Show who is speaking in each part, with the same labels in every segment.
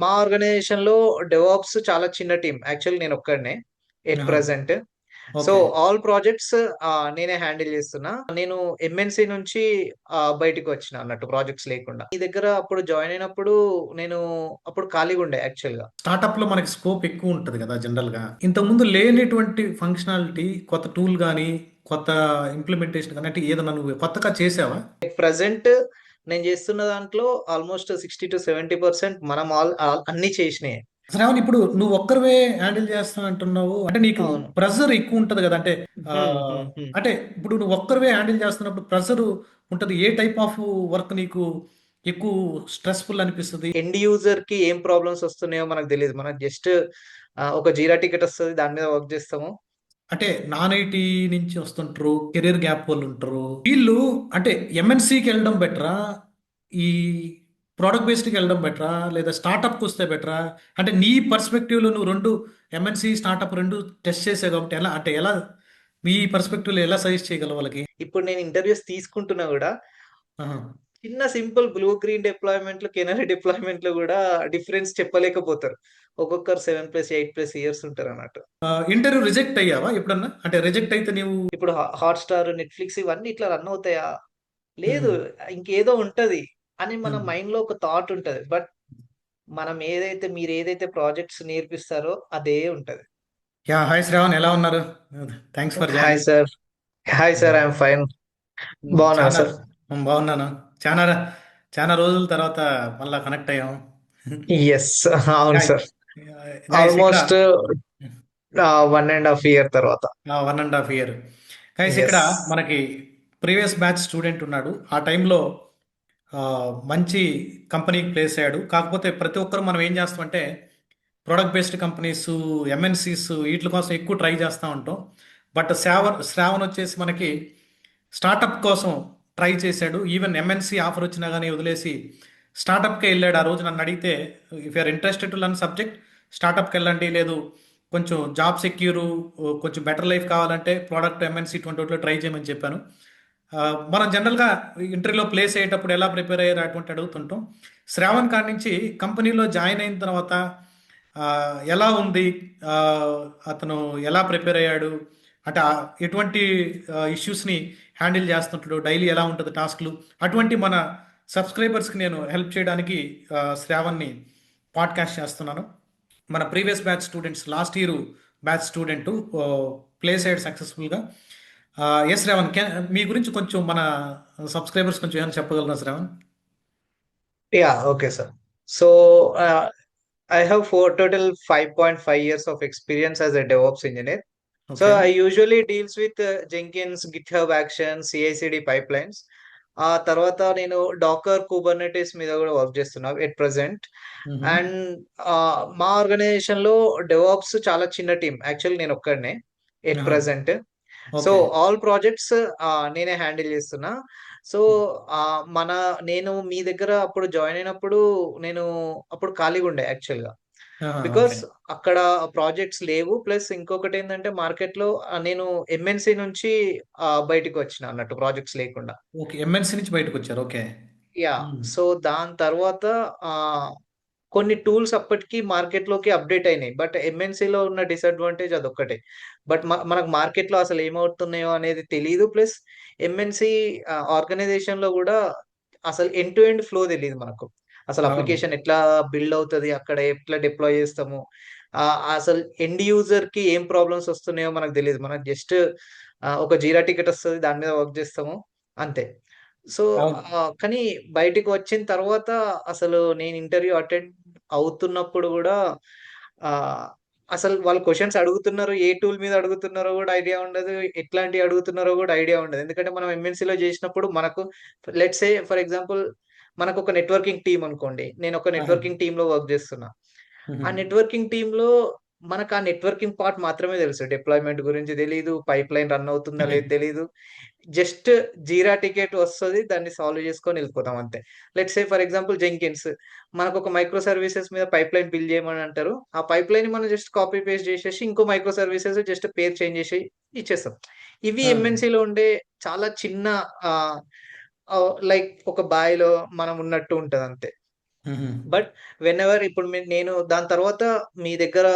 Speaker 1: మా ఆర్గనైజేషన్‌లో డెవాప్స్ చాలా చిన్న టీమ్. యాక్చువల్లీ నేనొక్కడినే ఎట్
Speaker 2: ఆహా!
Speaker 1: Present. So,
Speaker 2: okay.
Speaker 1: All projects నేనే హ్యాండిల్ చేస్తున్నా. నేను ఎంఎన్‌సి నుంచి బయటికొచ్చినా అన్నట్టు ప్రాజెక్ట్స్ లేకుండా. మీ దగ్గర అప్పుడు జాయిన్ అయినప్పుడు నేను అప్పుడు ఖాళీగుండే యాక్చువల్‌గా.
Speaker 2: స్టార్టప్‌లో మనకి స్కోప్ ఎక్కువ ఉంటది గదా! జనరల్‌గా. ఇంతకుముందు లేనిటువంటి ఫంక్షనాలిటీ కొత్త టూల్ గాని, కొత్త ఇంప్లిమెంటేషన్ గాని అంటే ఏదన్నా నువ్వు కొత్తగా చేసావా?
Speaker 1: ఎట్ ప్రెజెంట్ నేను చేస్తున్న దాంట్లో ఆల్‌మోస్ట్ 60-70% మనం అన్నీ చేసినయే.
Speaker 2: శ్రావణ్ ఇప్పుడు నువ్వు ఒక్కరివే హ్యాండిల్ చేస్తా అంటున్నావు. అంటే నీకు
Speaker 1: అవును.
Speaker 2: ప్రెషర్ ఎక్కువ ఉంటది గదా! అంటే
Speaker 1: హ్మ్. హ్మ్. హ్మ్.
Speaker 2: అంటే ఇప్పుడు నువ్వు ఒక్కరివే హ్యాండిల్ చేస్తున్నప్పుడు ప్రెషరు ఉంటది. ఏ టైప్ ఆఫ్ వర్క్ నీకు ఎక్కువ స్ట్రెస్‌ఫుల్ అనిపిస్తది?
Speaker 1: ఎండ్ యూజర్‌కి ఏం ప్రాబ్లమ్స్ వస్తున్నాయో మనకు తెలీదు. మనకు జస్ట్ ఒక జీరా టికెట్ వస్తది. దాని మీద వర్క్ చేస్తాము.
Speaker 2: అంటే నాన్ ఐటీ నుంచి వస్తుంటారు. కెరియర్ గ్యాప్ వాళ్ళుంటారు. వీళ్ళు అంటే ఎంఎన్‌సి‌కెళ్ళడం బెటరా? ఈ ప్రొడక్ట్ బేస్డ్‌కెళ్ళడం బెటరా? లేదా స్టార్టప్‌కొస్తే బెటరా? అంటే నీ పర్స్‌పెక్టివ్‌లో నువ్వు 2 ఎంఎన్‌సి, స్టార్టప్ 2 టెస్ట్ చేసావు కాబట్టి ఎలా మీ పర్స్‌పెక్టివ్‌లో ఎలా సజెస్ట్ చేయగలవు వాళ్ళకి?
Speaker 1: ఇప్పుడు నేను ఇంటర్వ్యూస్ తీసుకుంటున్నా గూడా,
Speaker 2: ఆహా!
Speaker 1: చిన్న సింపుల్ బ్లూ గ్రీన్ డిప్లాయ్‌మెంట్‌లు, కెనరీ డిప్లాయ్‌మెంట్‌లో గూడా డిఫరెన్స్ చెప్పలేకపోతారు. ఒక్కొక్కరు 7+, 8+ ఇయర్స్ ఉంటారన్నట్టు.
Speaker 2: ఇంటర్వ్యూ రిజెక్ట్ అయ్యావా ఎప్పుడన్నా? అంటే రిజెక్ట్ అయితే నీవు
Speaker 1: ఇప్పుడు హాట్‌స్టార్, నెట్‌ఫ్లిక్స్ ఇవన్నీ ఇట్లా రన్ అవుతాయా? లేదు.
Speaker 2: హ్మ్.
Speaker 1: ఇంకేదో ఉంటది అని మన
Speaker 2: హ్మ్.
Speaker 1: మైండ్‌లో ఒక థాట్ ఉంటది. బట్ మీరేదైతే ప్రాజెక్ట్స్ నేర్పిస్తారో అదే ఉంటది.
Speaker 2: యాహ్! హాయ్ శ్రావణ్ ఎలా ఉన్నారు? Thanks for
Speaker 1: hi
Speaker 2: joining.
Speaker 1: Sir. Hi sir. I'm fine. బాగున్నారా
Speaker 2: చానా
Speaker 1: సార్?
Speaker 2: బాగున్నాను. చానా చానా రోజుల తర్వాత మళ్ళా కనెక్ట్ అయ్యాం.
Speaker 1: యెస్. అవును
Speaker 2: గాయ్
Speaker 1: సార్.
Speaker 2: గైస్ ఇక్కడ
Speaker 1: ఆల్‌మోస్ట్ 1 ½ ఇయర్ తర్వాత.
Speaker 2: 1½ ఇయర్. గైస్ ఇక్కడ
Speaker 1: యెస్.
Speaker 2: మనకి ప్రీవియస్ బ్యాచ్ స్టూడెంట్ ఉన్నాడు. ఆ టైంలో మంచి కంపెనీకి ప్లేస్ అయ్యాడు. కాకపోతే ప్రతి ఒక్కరు మనం ఏం చేస్తామంటే ప్రొడక్ట్ బేస్డ్ కంపెనీస్, ఎంఎన్‌సీస్ వీట్ల కోసం ఎక్కువ ట్రై చేస్తా ఉంటాం. బట్ శ్రావణ్ వచ్చేసి మనకి స్టార్టప్ కోసం ట్రై చేశాడు. ఈవెన్ ఎంఎన్‌సీ ఆఫర్ వచ్చినా గాని వదిలేసి స్టార్టప్‌కే ఎళ్ళాడు. ఆ రోజు నన్ను అడిగితే if you are interested to learn subject స్టార్టప్‌కెళ్ళండి. లేదు కొంచెం జాబ్ సెక్యూరు కొంచెం బెటర్ లైఫ్ కావాలంటే ప్రొడక్ట్ ఎంఎన్‌సీ ఇటువంటి వాటిలో ట్రై చేయమని చెప్పాను. మనం జనరల్‌గా ఇంటర్వ్యూలో ప్లేస్ అయ్యేటప్పుడు ఎలా ప్రిపేర్ అయ్యారు అటువంటి అడుగుతుంటాం. శ్రావణ్ కాడి నుంచి కంపెనీలో జాయిన్ అయిన తర్వాత ఎలా ఉంది? అతను ఎలా ప్రిపేర్ అయ్యాడు? అంటే ఎటువంటి ఇష్యూస్‌ని హ్యాండిల్ చేస్తుంటాడు? డైలీ ఎలా ఉంటది టాస్క్‌లు? అటువంటి మన సబ్‌స్క్రైబర్స్‌కి నేను హెల్ప్ చేయడానికి శ్రావణ్‌ని పాడ్‌కాస్ట్ చేస్తున్నాను. మన previous batch students last year batch student place అయ్యాడు సక్సెస్‌ఫుల్‌గా. యెస్ శ్రావణ్ మీ గురించి కొంచెం మన సబ్‌స్క్రైబర్స్ కొంచెం ఏమైనా చెప్పగలరా Shravan?
Speaker 1: Yeah! Okay sir. So, I have total 5.5 years of experience as a DevOps engineer. So
Speaker 2: okay.
Speaker 1: I usually deals with Jenkins, GitHub Actions, CI/CD pipelines. ఆ తర్వాత నేను డాకర్, కుబర్నెటిస్ మీద గూడా వర్క్ చేస్తున్నా ఎట్ ప్రెజెంట్.
Speaker 2: హుహు.
Speaker 1: అండ్ మా ఆర్గనైజేషన్‌లో DevOps చాలా చిన్న టీమ్. యాక్చువల్లీ నేనొక్కడినే ఎట్
Speaker 2: ఆహా!
Speaker 1: Present. So,
Speaker 2: okay.
Speaker 1: All projects నేనే హ్యాండిల్ చేస్తున్నా. సో, మన నేను మీ దగ్గర అప్పుడు జాయిన్ అయినప్పుడు నేను అప్పుడు ఖాళీగుండే యాక్చువల్‌గా.
Speaker 2: ఆహా!
Speaker 1: Because
Speaker 2: okay.
Speaker 1: అక్కడ ప్రాజెక్ట్స్ లేవు. ప్లస్ ఇంకొకటేందంటే మార్కెట్‌లో నేను ఎంఎన్‌సి నుంచి బయటికొచ్చినా అన్నట్టు ప్రాజెక్ట్స్ లేకుండా.
Speaker 2: ఓకే. ఎంఎన్‌సి నుంచి బయటకొచ్చారు. ఓకే.
Speaker 1: యాహ్!
Speaker 2: హ్మ్.
Speaker 1: సో, దాని తర్వాత ఆహ్, కొన్ని టూల్స్ అప్పటికి మార్కెట్‌లోకి అప్‌డేట్ అయినాయి. బట్ ఎంఎన్‌సిలో ఉన్న డిసడ్వాంటేజ్ అదొక్కటే. బట్ మనకు మార్కెట్‌లో అసలు ఏమవుతున్నాయో అనేది తెలీదు. ప్లస్ ఎంఎన్‌సి ఆర్గనైజేషన్‌లో గూడా అసలు ఎండ్ టు ఎండ్ ఫ్లో తెలీదు మనకు. అసలు
Speaker 2: అవును.
Speaker 1: అప్లికేషన్ ఎట్లా బిల్డ్ అవుతది? అక్కడ ఎట్లా డిప్లాయ్ చేస్తాము? అసలు ఎండ్ యూజర్‌కి ఏం ప్రాబ్లమ్స్ వస్తున్నాయో మనకు తెలీదు. మనకు జస్ట్ ఒక జీరా టికెట్ వస్తది. దాని మీద వర్క్ చేస్తాము. అంతే. సో,
Speaker 2: అవును.
Speaker 1: కానీ బయటికి వచ్చిన తర్వాత అసలు నేను ఇంటర్వ్యూ అటెండ్ అవుతున్నప్పుడు గూడా ఆహ్, అసలు వాళ్ళు క్వెషన్స్ అడుగుతున్నారు. ఏ టూల్ మీద అడుగుతున్నారో గూడా ఐడియా ఉండదు. ఎట్లాంటివి అడుగుతున్నారో గూడా ఐడియా ఉండదు. ఎందుకంటే మనం ఎంఎన్‌సిలో జేసినప్పుడు మనకు లెట్స్ సే ఫర్ ఎగ్జాంపుల్ మనకొక నెట్వర్కింగ్ టీమ్ అనుకోండి. నేనొక
Speaker 2: ఆహా!
Speaker 1: నెట్వర్కింగ్ టీమ్‌లో వర్క్ జేస్తున్నా.
Speaker 2: హుహు.
Speaker 1: ఆ నెట్వర్కింగ్ టీమ్‌లో మనకు ఆ నెట్వర్కింగ్ పార్ట్ మాత్రమే తెలుసు. డిప్లాయ్‌మెంట్ గురించి తెలీదు. పైప్‌లైన్ రన్ అవుతుందా లేదో తెలీదు. జస్ట్ జీరా టికెట్ వస్తది. దాన్ని సాల్వ్ చేసుకొని ఎళ్ళిపోతాం అంతే. Let's say for example Jenkins. మనకొక మైక్రో సర్వీసెస్ మీద పైప్‌లైన్ బిల్డ్ చేయమని అంటారు. ఆ పైప్‌లైన్‌ని మనం జస్ట్ కాపీ పేస్ట్ చేసేసి ఇంకో మైక్రో సర్వీసెస్ జస్ట్ పేరు చేంజ్ చేసి ఇచ్చేస్తాం. ఇవి
Speaker 2: ఆ!
Speaker 1: ఎంఎన్‌సిలో ఉండే చాలా చిన్న ఆహ్, లైక్ ఒక బాయిలో మనం ఉన్నట్టు ఉంటదంతే.
Speaker 2: మ్మ్.
Speaker 1: బట్ వెన్ ఎవర్ ఇప్పుడు నేను దాని తర్వాత మీ దగ్గర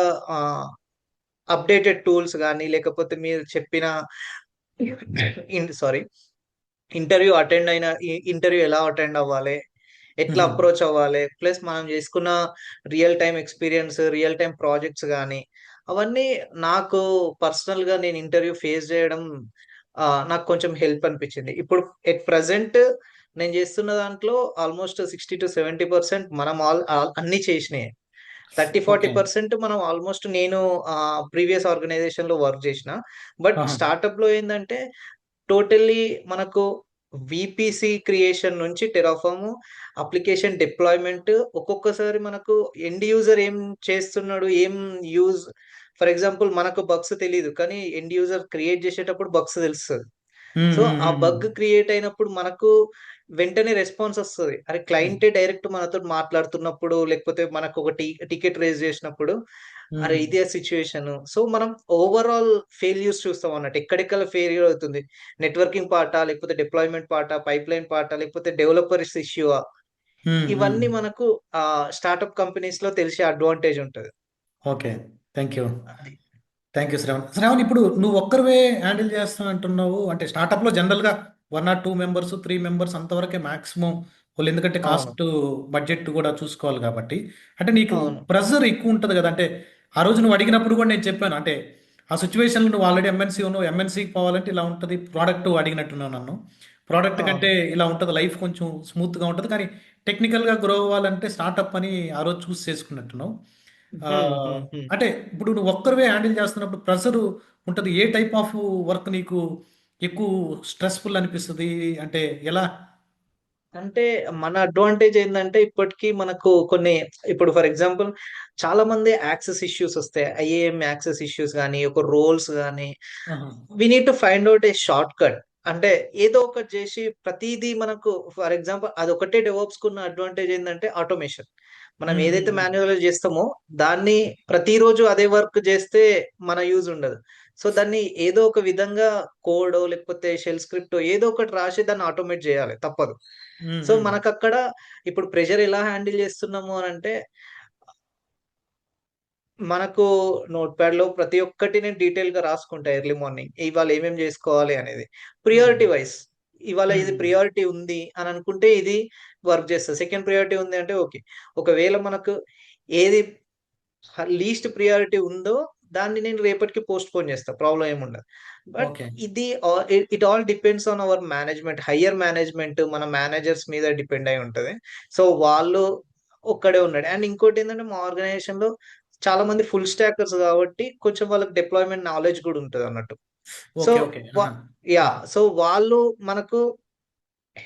Speaker 1: అప్డేటెడ్ టూల్స్ కానీ లేకపోతే మీరు చెప్పిన సారీ ఇంటర్వ్యూ అటెండ్ అయిన ఇంటర్వ్యూ ఎలా అటెండ్ అవ్వాలి, ఎట్లా
Speaker 2: మ్మ్.
Speaker 1: అప్రోచ్ అవ్వాలి, ప్లస్ మనం చేసుకున్న real time experience, real time projects కానీ అవన్నీ నాకు పర్సనల్ గా నేను ఇంటర్వ్యూ ఫేస్ చేయడం నాకు కొంచెం హెల్ప్ అనిపించింది. ఇప్పుడు ఎట్ ప్రజెంట్ నేను చేస్తున్న దాంట్లో ఆల్మోస్ట్ 60 to 70% మనం అన్ని చేసినాయి. 30 to 40
Speaker 2: ఓకే.
Speaker 1: పర్సెంట్ మనం ఆల్మోస్ట్ నేను ప్రీవియస్ ఆర్గనైజేషన్ లో వర్క్ చేసిన. బట్
Speaker 2: ఆహా.
Speaker 1: స్టార్ట్అప్ లో ఏంటంటే టోటల్లీ మనకు విపిసి క్రియేషన్ నుంచి టెరాఫామ్ అప్లికేషన్ డిప్లాయ్మెంట్, ఒక్కొక్కసారి మనకు ఎండ్ యూజర్ ఏం చేస్తున్నాడు, ఏం యూజ్, ఫర్ ఎగ్జాంపుల్ మనకు బగ్స్ తెలియదు కానీ ఎండ్ యూజర్ క్రియేట్ చేసేటప్పుడు బగ్స్ తెలుస్తుంది.
Speaker 2: మ్మ్.
Speaker 1: సో ఆ
Speaker 2: మ్మ్.
Speaker 1: బగ్ క్రియేట్ అయినప్పుడు మనకు వెంటనే రెస్పాన్స్ వస్తుంది. అరే
Speaker 2: మ్మ్.
Speaker 1: క్లయింటే డైరెక్ట్ మనతో మాట్లాడుతున్నప్పుడు లేకపోతే మనకు ఒక టికెట్ రేజ్ చేసినప్పుడు అరే
Speaker 2: మ్మ్.
Speaker 1: ఇదే సిచ్యువేషన్. సో మనం ఓవరాల్ ఫెయిల్యూర్స్ చూస్తాం అన్నట్టు, ఎక్కడెక్కడ ఫెయిల్యూర్ అవుతుంది, నెట్వర్కింగ్ పార్టా లేకపోతే డిప్లాయ్మెంట్ పార్టా, పైప్ లైన్ పార్టా లేకపోతే డెవలపర్స్ ఇష్యూవా,
Speaker 2: మ్మ్. మ్మ్.
Speaker 1: ఇవన్నీ మనకు స్టార్ట్అప్ కంపెనీస్ లో తెలిసే అడ్వాంటేజ్ ఉంటుంది.
Speaker 2: ఓకే. Thank you.
Speaker 1: అది
Speaker 2: థ్యాంక్ యూ శ్రావణ్. శ్రావణ్, ఇప్పుడు నువ్వు ఒక్కరివే హ్యాండిల్ చేస్తాను అంటున్నావు. అంటే స్టార్టప్లో జనరల్గా 1 or 2 members, 3 members అంతవరకే మాక్సిమం వాళ్ళు, ఎందుకంటే
Speaker 1: అవును
Speaker 2: కాస్ట్ బడ్జెట్ కూడా చూసుకోవాలి కాబట్టి. అంటే నీకు
Speaker 1: అవును
Speaker 2: ప్రెజర్ ఎక్కువ ఉంటుంది కదా. అంటే ఆ రోజు నువ్వు అడిగినప్పుడు కూడా నేను చెప్పాను, అంటే ఆ సిచ్యువేషన్లో నువ్వు ఆల్రెడీ ఎంఎన్సీ ఉన్నావు, ఎంఎన్సీకి పోవాలంటే ఇలా ఉంటుంది. ప్రోడక్ట్ అడిగినట్టున్నావు నన్ను. ప్రోడక్ట్
Speaker 1: అవును
Speaker 2: కంటే ఇలా ఉంటుంది, లైఫ్ కొంచెం స్మూత్గా ఉంటుంది. కానీ టెక్నికల్గా గ్రో అవ్వాలంటే స్టార్టప్ అని ఆ రోజు చూస్ చేసుకున్నట్టున్నావు. ఆ,
Speaker 1: హ్మ్, హ్మ్, హ్మ్.
Speaker 2: అంటే ఇప్పుడు నువ్వు ఒక్కరివే హ్యాండిల్ చేస్తున్నప్పుడు ప్రెషర్ ఉంటుంది. ఏ టైప్ ఆఫ్ వర్క్ నీకు ఎక్కువ స్ట్రెస్ఫుల్ అనిపిస్తుంది? అంటే ఎలా?
Speaker 1: అంటే మన అడ్వాంటేజ్ ఏంటంటే ఇప్పటికీ మనకు కొన్ని, ఇప్పుడు ఫర్ ఎగ్జాంపుల్ చాలా మంది యాక్సెస్ ఇష్యూస్ వస్తాయి, ఐఏఎం యాక్సెస్ ఇష్యూస్ కానీ ఒక రోల్స్ కానీ,
Speaker 2: ఆహా.
Speaker 1: We need to find out a short cut. అంటే ఏదో ఒకటి చేసి ప్రతిదీ మనకు, ఫర్ ఎగ్జాంపుల్ అదొకటే డెవలప్స్ కున్న అడ్వాంటేజ్ ఏంటంటే ఆటోమేషన్. మనం
Speaker 2: ఉమ్,
Speaker 1: ఏదైతే
Speaker 2: ఉమ్,
Speaker 1: మాన్యువల్ చేస్తామో దాన్ని ప్రతిరోజు అదే వర్క్ చేస్తే మన యూజ్ ఉండదు. సో దాన్ని ఏదో ఒక విధంగా కోడో లేకపోతే షెల్ స్క్రిప్ట్ ఏదో ఒకటి రాసి దాన్ని ఆటోమేట్ చేయాలి, తప్పదు.
Speaker 2: ఉమ్,
Speaker 1: సో
Speaker 2: ఉమ్.
Speaker 1: మనకు అక్కడ ఇప్పుడు ప్రెషర్ ఎలా హ్యాండిల్ చేస్తున్నాము అని అంటే, మనకు నోట్ ప్యాడ్ లో ప్రతి ఒక్కటి నేను డీటెయిల్ గా రాసుకుంటా ఎర్లీ మార్నింగ్, ఇవాళ ఏమేమి చేసుకోవాలి అనేది
Speaker 2: ఉమ్,
Speaker 1: ప్రియారిటీ వైస్. ఇవాళ ఇది
Speaker 2: ఉమ్,
Speaker 1: ప్రియారిటీ ఉంది అని అనుకుంటే ఇది వర్క్ చేస్తుంది. సెకండ్ ప్రియారిటీ ఉంది అంటే ఓకే. ఒకవేళ మనకు ఏది లీస్ట్ ప్రియారిటీ ఉందో దాన్ని నేను రేపటికి పోస్ట్ పోన్ చేస్తా, ప్రాబ్లం ఏముండదు. But
Speaker 2: okay.
Speaker 1: ఇది it all depends on our management, higher management మన మేనేజర్స్ మీద డిపెండ్ అయి ఉంటది. సో వాళ్ళు ఒక్కడే ఉన్నాడు. అండ్ ఇంకోటి ఏంటంటే మా ఆర్గనైజేషన్ లో చాలా మంది ఫుల్ స్టాకర్స్ కాబట్టి కొంచెం వాళ్ళకి డిప్లాయ్మెంట్ నాలెడ్జ్ కూడా ఉంటుంది అన్నట్టు. So
Speaker 2: okay. ఓకే. ఆహా.
Speaker 1: యా,
Speaker 2: ఆహా.
Speaker 1: సో వాళ్ళు మనకు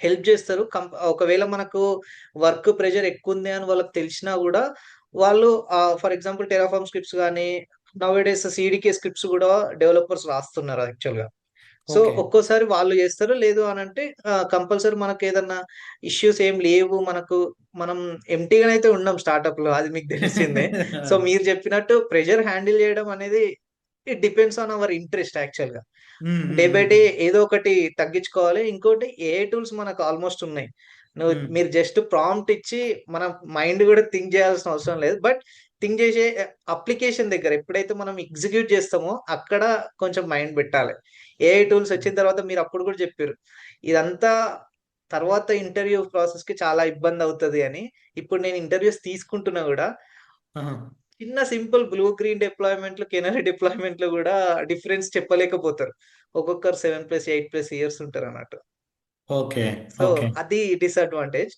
Speaker 1: హెల్ప్ చేస్తారు. ఒకవేళ మనకు వర్క్ ప్రెషర్ ఎక్కువ ఉంది అని వాళ్ళకి తెలిసినా కూడా వాళ్ళు ఫర్ ఎగ్జాంపుల్ టెరాఫార్మ్ స్క్రిప్ట్స్ కానీ నవ్ డేస్ సిడికే స్క్రిప్ట్స్ కూడా డెవలపర్స్ రాస్తున్నారు యాక్చువల్ గా. So
Speaker 2: okay.
Speaker 1: ఒక్కోసారి వాళ్ళు చేస్తారు, లేదు అని అంటే కంపల్సరీ మనకు ఏదన్నా ఇష్యూస్ ఏం లేవు, మనకు మనం ఎంటీగానైతే ఉన్నాం స్టార్ట్అప్ లో, అది మీకు తెలిసిందే. సో మీరు చెప్పినట్టు ప్రెషర్ హ్యాండిల్ చేయడం అనేది it depends on our interest actual గా.
Speaker 2: ఉమ్,
Speaker 1: డే
Speaker 2: ఉమ్,
Speaker 1: బై డే
Speaker 2: ఉమ్,
Speaker 1: ఏదో ఒకటి తగ్గించుకోవాలి. ఇంకోటి ఏఐ టూల్స్ మనకు ఆల్మోస్ట్ ఉన్నాయి.
Speaker 2: ఉమ్.
Speaker 1: మీరు జస్ట్ ప్రాంప్ట్ ఇచ్చి మన మైండ్ కూడా థింక్ చేయాల్సిన అవసరం లేదు. బట్ థింక్ చేసే అప్లికేషన్ దగ్గర ఎప్పుడైతే మనం ఎగ్జిక్యూట్ చేస్తామో అక్కడ కొంచెం మైండ్ పెట్టాలి. ఏఐ టూల్స్ వచ్చిన తర్వాత మీరు అప్పుడు కూడా చెప్పారు ఇదంతా తర్వాత ఇంటర్వ్యూ ప్రాసెస్ కి చాలా ఇబ్బంది అవుతుంది అని. ఇప్పుడు నేను ఇంటర్వ్యూస్ తీసుకుంటున్నా కూడా
Speaker 2: ఆహా.
Speaker 1: చిన్న సింపుల్ బ్లూ గ్రీన్ డిప్లాయ్మెంట్లు, కెనరీ డిప్లాయ్మెంట్లు కూడా డిఫరెన్స్ చెప్పలేకపోతారు. ఒక్కొక్కరు 7+8+ఇయర్స్ ఉంటారు అన్నట్టు.
Speaker 2: ఓకే.
Speaker 1: So
Speaker 2: okay.
Speaker 1: అది డిసడ్వాంటేజ్.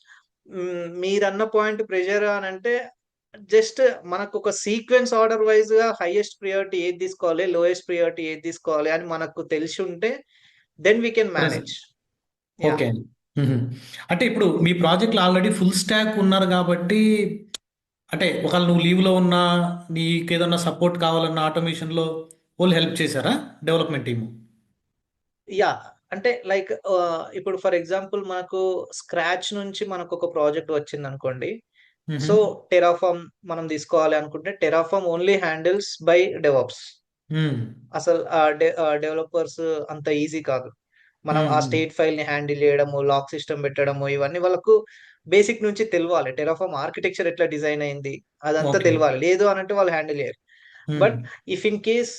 Speaker 1: మీరన్న పాయింట్ ప్రెషర్ అని అంటే జస్ట్ మనకు ఒక సీక్వెన్స్ ఆర్డర్ వైజ్ గా హైయెస్ట్ ప్రియారిటీ ఏది తీసుకోవాలి, లోయెస్ట్ ప్రియారిటీ ఏది తీసుకోవాలి అని మనకు తెలిసి ఉంటే then we can
Speaker 2: present.
Speaker 1: Manage. Yeah.
Speaker 2: Okay. ఉహు. అంటే ఇప్పుడు మీ ప్రాజెక్ట్లో ఆల్రెడీ ఫుల్ స్టాక్ ఉన్నారు కాబట్టి, అంటే ఒకవేళ నువ్వు లీవ్లో ఉన్నా, నీకేదన్నా సపోర్ట్ కావాలన్నా ఆటోమేషన్లో వాళ్ళు హెల్ప్ చేశారా, డెవలప్మెంట్ టీము?
Speaker 1: యా, అంటే లైక్ ఇప్పుడు ఫర్ ఎగ్జాంపుల్ మనకు స్క్రాచ్ నుంచి మనకు ఒక ప్రాజెక్ట్ వచ్చింది అనుకోండి.
Speaker 2: మ్హూ.
Speaker 1: సో టెరాఫామ్ మనం తీసుకోవాలి అనుకుంటే Terraform only handles by DevOps.
Speaker 2: మ్మ్.
Speaker 1: అసలు డెవలపర్స్ అంత ఈజీ కాదు. మనం ఆ
Speaker 2: మ్మ్.
Speaker 1: స్టేట్ ఫైల్ ని హ్యాండిల్ చేయడము, లాక్ సిస్టమ్ పెట్టడము, ఇవన్నీ వాళ్ళకు బేసిక్ నుంచి తెలవాలి. టెరాఫార్మ్ ఆర్కిటెక్చర్ ఎట్లా డిజైన్ అయింది అదంతా
Speaker 2: ఓకే.
Speaker 1: తెలవాలి. లేదు అనంటే వాళ్ళు హ్యాండిల్ చేయరు.
Speaker 2: Hmm.
Speaker 1: But if in case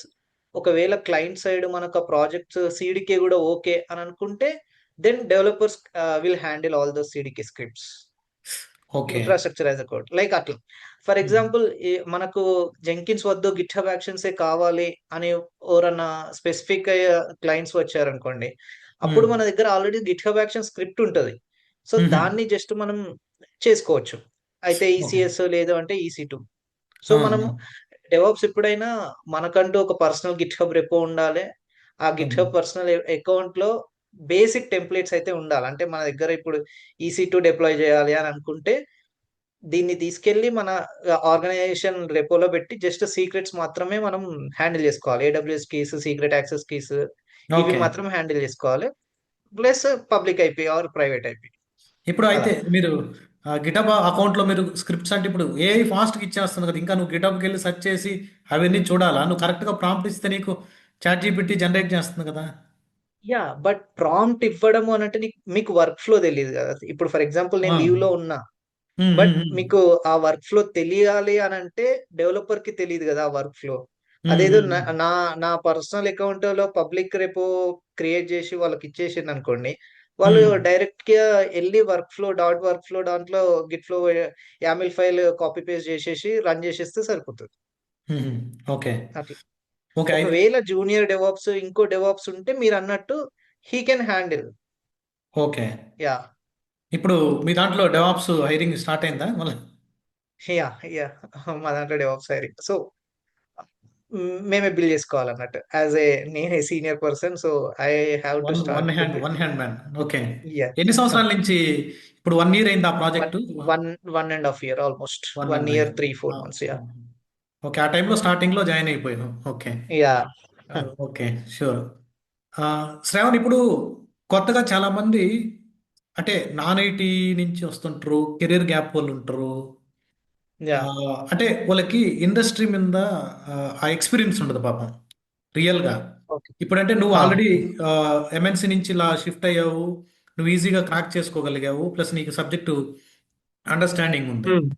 Speaker 1: ఒకవేళ క్లయింట్ సైడ్ మనకు ఆ ప్రాజెక్ట్స్ సీడీకే కూడా ఓకే అని అనుకుంటే then developers will handle all those CDK scripts,
Speaker 2: okay.
Speaker 1: Infrastructure as a code like అట్లా. For
Speaker 2: hmm.
Speaker 1: ఎగ్జాంపుల్ మనకు జెంకిన్స్ వద్దు గిట్ హబ్ యాక్షన్సే కావాలి అని ఎవరన్నా స్పెసిఫిక్ క్లయింట్స్ వచ్చారనుకోండి, అప్పుడు
Speaker 2: హ్మ్.
Speaker 1: మన దగ్గర already Git hub action script ఉంటది. సో
Speaker 2: హుహు.
Speaker 1: దాన్ని జస్ట్ మనం చేసుకోవచ్చు. అయితే
Speaker 2: ఓకే.
Speaker 1: ఈసీఎస్ లేదు అంటే ఈసీ2. సో
Speaker 2: ఆ!
Speaker 1: మనం
Speaker 2: ఆ!
Speaker 1: డెవాప్స్ ఎప్పుడైనా మనకంటూ ఒక పర్సనల్ గిట్ హబ్ రెపో ఉండాలి. ఆ గిట్
Speaker 2: హ్మ్.
Speaker 1: హబ్ పర్సనల్ అకౌంట్ లో బేసిక్ టెంప్లెట్స్ అయితే ఉండాలి. అంటే మన దగ్గర ఇప్పుడు ఈసీ2 డిప్లాయ్ చేయాలి అని అనుకుంటే దీన్ని తీసుకెళ్ళి మన ఆర్గనైజేషన్ రెపోలో పెట్టి జస్ట్ సీక్రెట్స్ మాత్రమే మనం హ్యాండిల్ చేసుకోవాలి. AWS keys, secret access keys ఇవి
Speaker 2: ఓకే.
Speaker 1: మాత్రం హ్యాండిల్ చేసుకోవాలి. Plus public IP or private IP
Speaker 2: ఇప్పుడు
Speaker 1: అలా.
Speaker 2: అయితే మీరు గిటబ్ అకౌంట్‌లో మీరు స్క్రిప్ట్స్ అంటే ఇప్పుడు ఏఐ ఫాస్ట్‌గా ఇచ్చేస్తుంది కదా! ఇంకా నువ్వు గిటబ్‌కెళ్ళి సెర్చ్ చేసి అవన్నీ చూడాలా? నువ్వు కరెక్ట్‌గా ప్రాంప్ట్ ఇస్తే నీకు చాట్‌జీపీటీ జనరేట్ చేస్తుంది కదా!
Speaker 1: యాహ్! బట్ ప్రాంప్ట్ ఇవ్వడము అనంటే మీకు వర్క్ ఫ్లో తెలీదు గదా! ఇప్పుడు ఫర్ ఎగ్జాంపుల్
Speaker 2: ఆ!
Speaker 1: నేను లీవ్‌లో ఉన్నా.
Speaker 2: హ్మ్.
Speaker 1: బట్
Speaker 2: హ్మ్. హ్మ్.
Speaker 1: మీకు ఆ వర్క్ ఫ్లో తెలియాలి అనంటే డెవలపర్‌కి తెలీదు గదా! ఆ వర్క్ ఫ్లో.
Speaker 2: హ్మ్.
Speaker 1: అదేదో
Speaker 2: హ్మ్.
Speaker 1: నా
Speaker 2: హ్మ్.
Speaker 1: నా నా పర్సనల్ అకౌంట్‌లో పబ్లిక్ రెపో క్రియేట్ జేసి వాళ్ళకిచ్చేసిందనుకోండి. వాళ్ళు
Speaker 2: హ్మ్.
Speaker 1: డైరెక్ట్‌గా ఎళ్లి వర్క్ ఫ్లో దాంట్లో git flow YAML file copy paste జేసేసి రన్ జేసేస్తే సరిపోతది.
Speaker 2: హుహు. ఓకే.
Speaker 1: అట్లా.
Speaker 2: ఓకే.
Speaker 1: ఒకవేళ జూనియర్ డెవాప్స్ ఇంకో డెవాప్స్ ఉంటే మీరన్నట్టు హి కెన్ హ్యాండిల్.
Speaker 2: ఓకే.
Speaker 1: యాహ్!
Speaker 2: ఇప్పుడు మీ దాంట్లో డెవాప్స్ హైరింగ్ స్టార్ట్ అయిందా మళ్ళా?
Speaker 1: యాహ్! మా దాంట్లో డెవాప్స్ హైరింగ్. సో మేమే బిల్ జేసుకోవాలన్నట్టు. నేనే senior person. So, I have to
Speaker 2: one one
Speaker 1: start to
Speaker 2: hand
Speaker 1: build.
Speaker 2: One hand man. Okay.
Speaker 1: Yeah!
Speaker 2: ఎన్ని సంవత్సరాల నుంచి ఇప్పుడు 1 ఇయర్ అయిందా
Speaker 1: one
Speaker 2: project?
Speaker 1: One 1 ½ year almost.
Speaker 2: 1
Speaker 1: 1
Speaker 2: and
Speaker 1: year
Speaker 2: year.
Speaker 1: 3,
Speaker 2: ఆ!
Speaker 1: 4 మంత్స్. యాహ్!
Speaker 2: ఓకే. ఆ టైంలో స్టార్టింగ్‌లో జాయిన్ అయిపోయావు. Okay.
Speaker 1: Yeah!
Speaker 2: Okay. Sure. Shravan ఇప్పుడు కొత్తగా చాలామంది అంటే నాన్ ఐటీ నుంచి వస్తుంటారు. కెరీర్ గ్యాప్ వాళ్ళుంటారు.
Speaker 1: యాహ్!
Speaker 2: అంటే వాళ్ళకి ఇండస్ట్రీ మీద ఆ ఎక్స్‌పీరియన్స్ ఉండదు పాపం. రియల్‌గా.
Speaker 1: ఓకే.
Speaker 2: ఇప్పుడంటే నువ్వు
Speaker 1: ఆ!
Speaker 2: ఆల్రెడీ ఎంఎన్‌సి నుంచి ఇలా షిఫ్ట్ అయ్యావు. నువ్వు ఈజీగా క్రాక్ చేసుకోగలిగావు. ప్లస్ నీకు సబ్జెక్టు అండర్‌స్టాండింగ్ ఉంది.
Speaker 1: హ్మ్.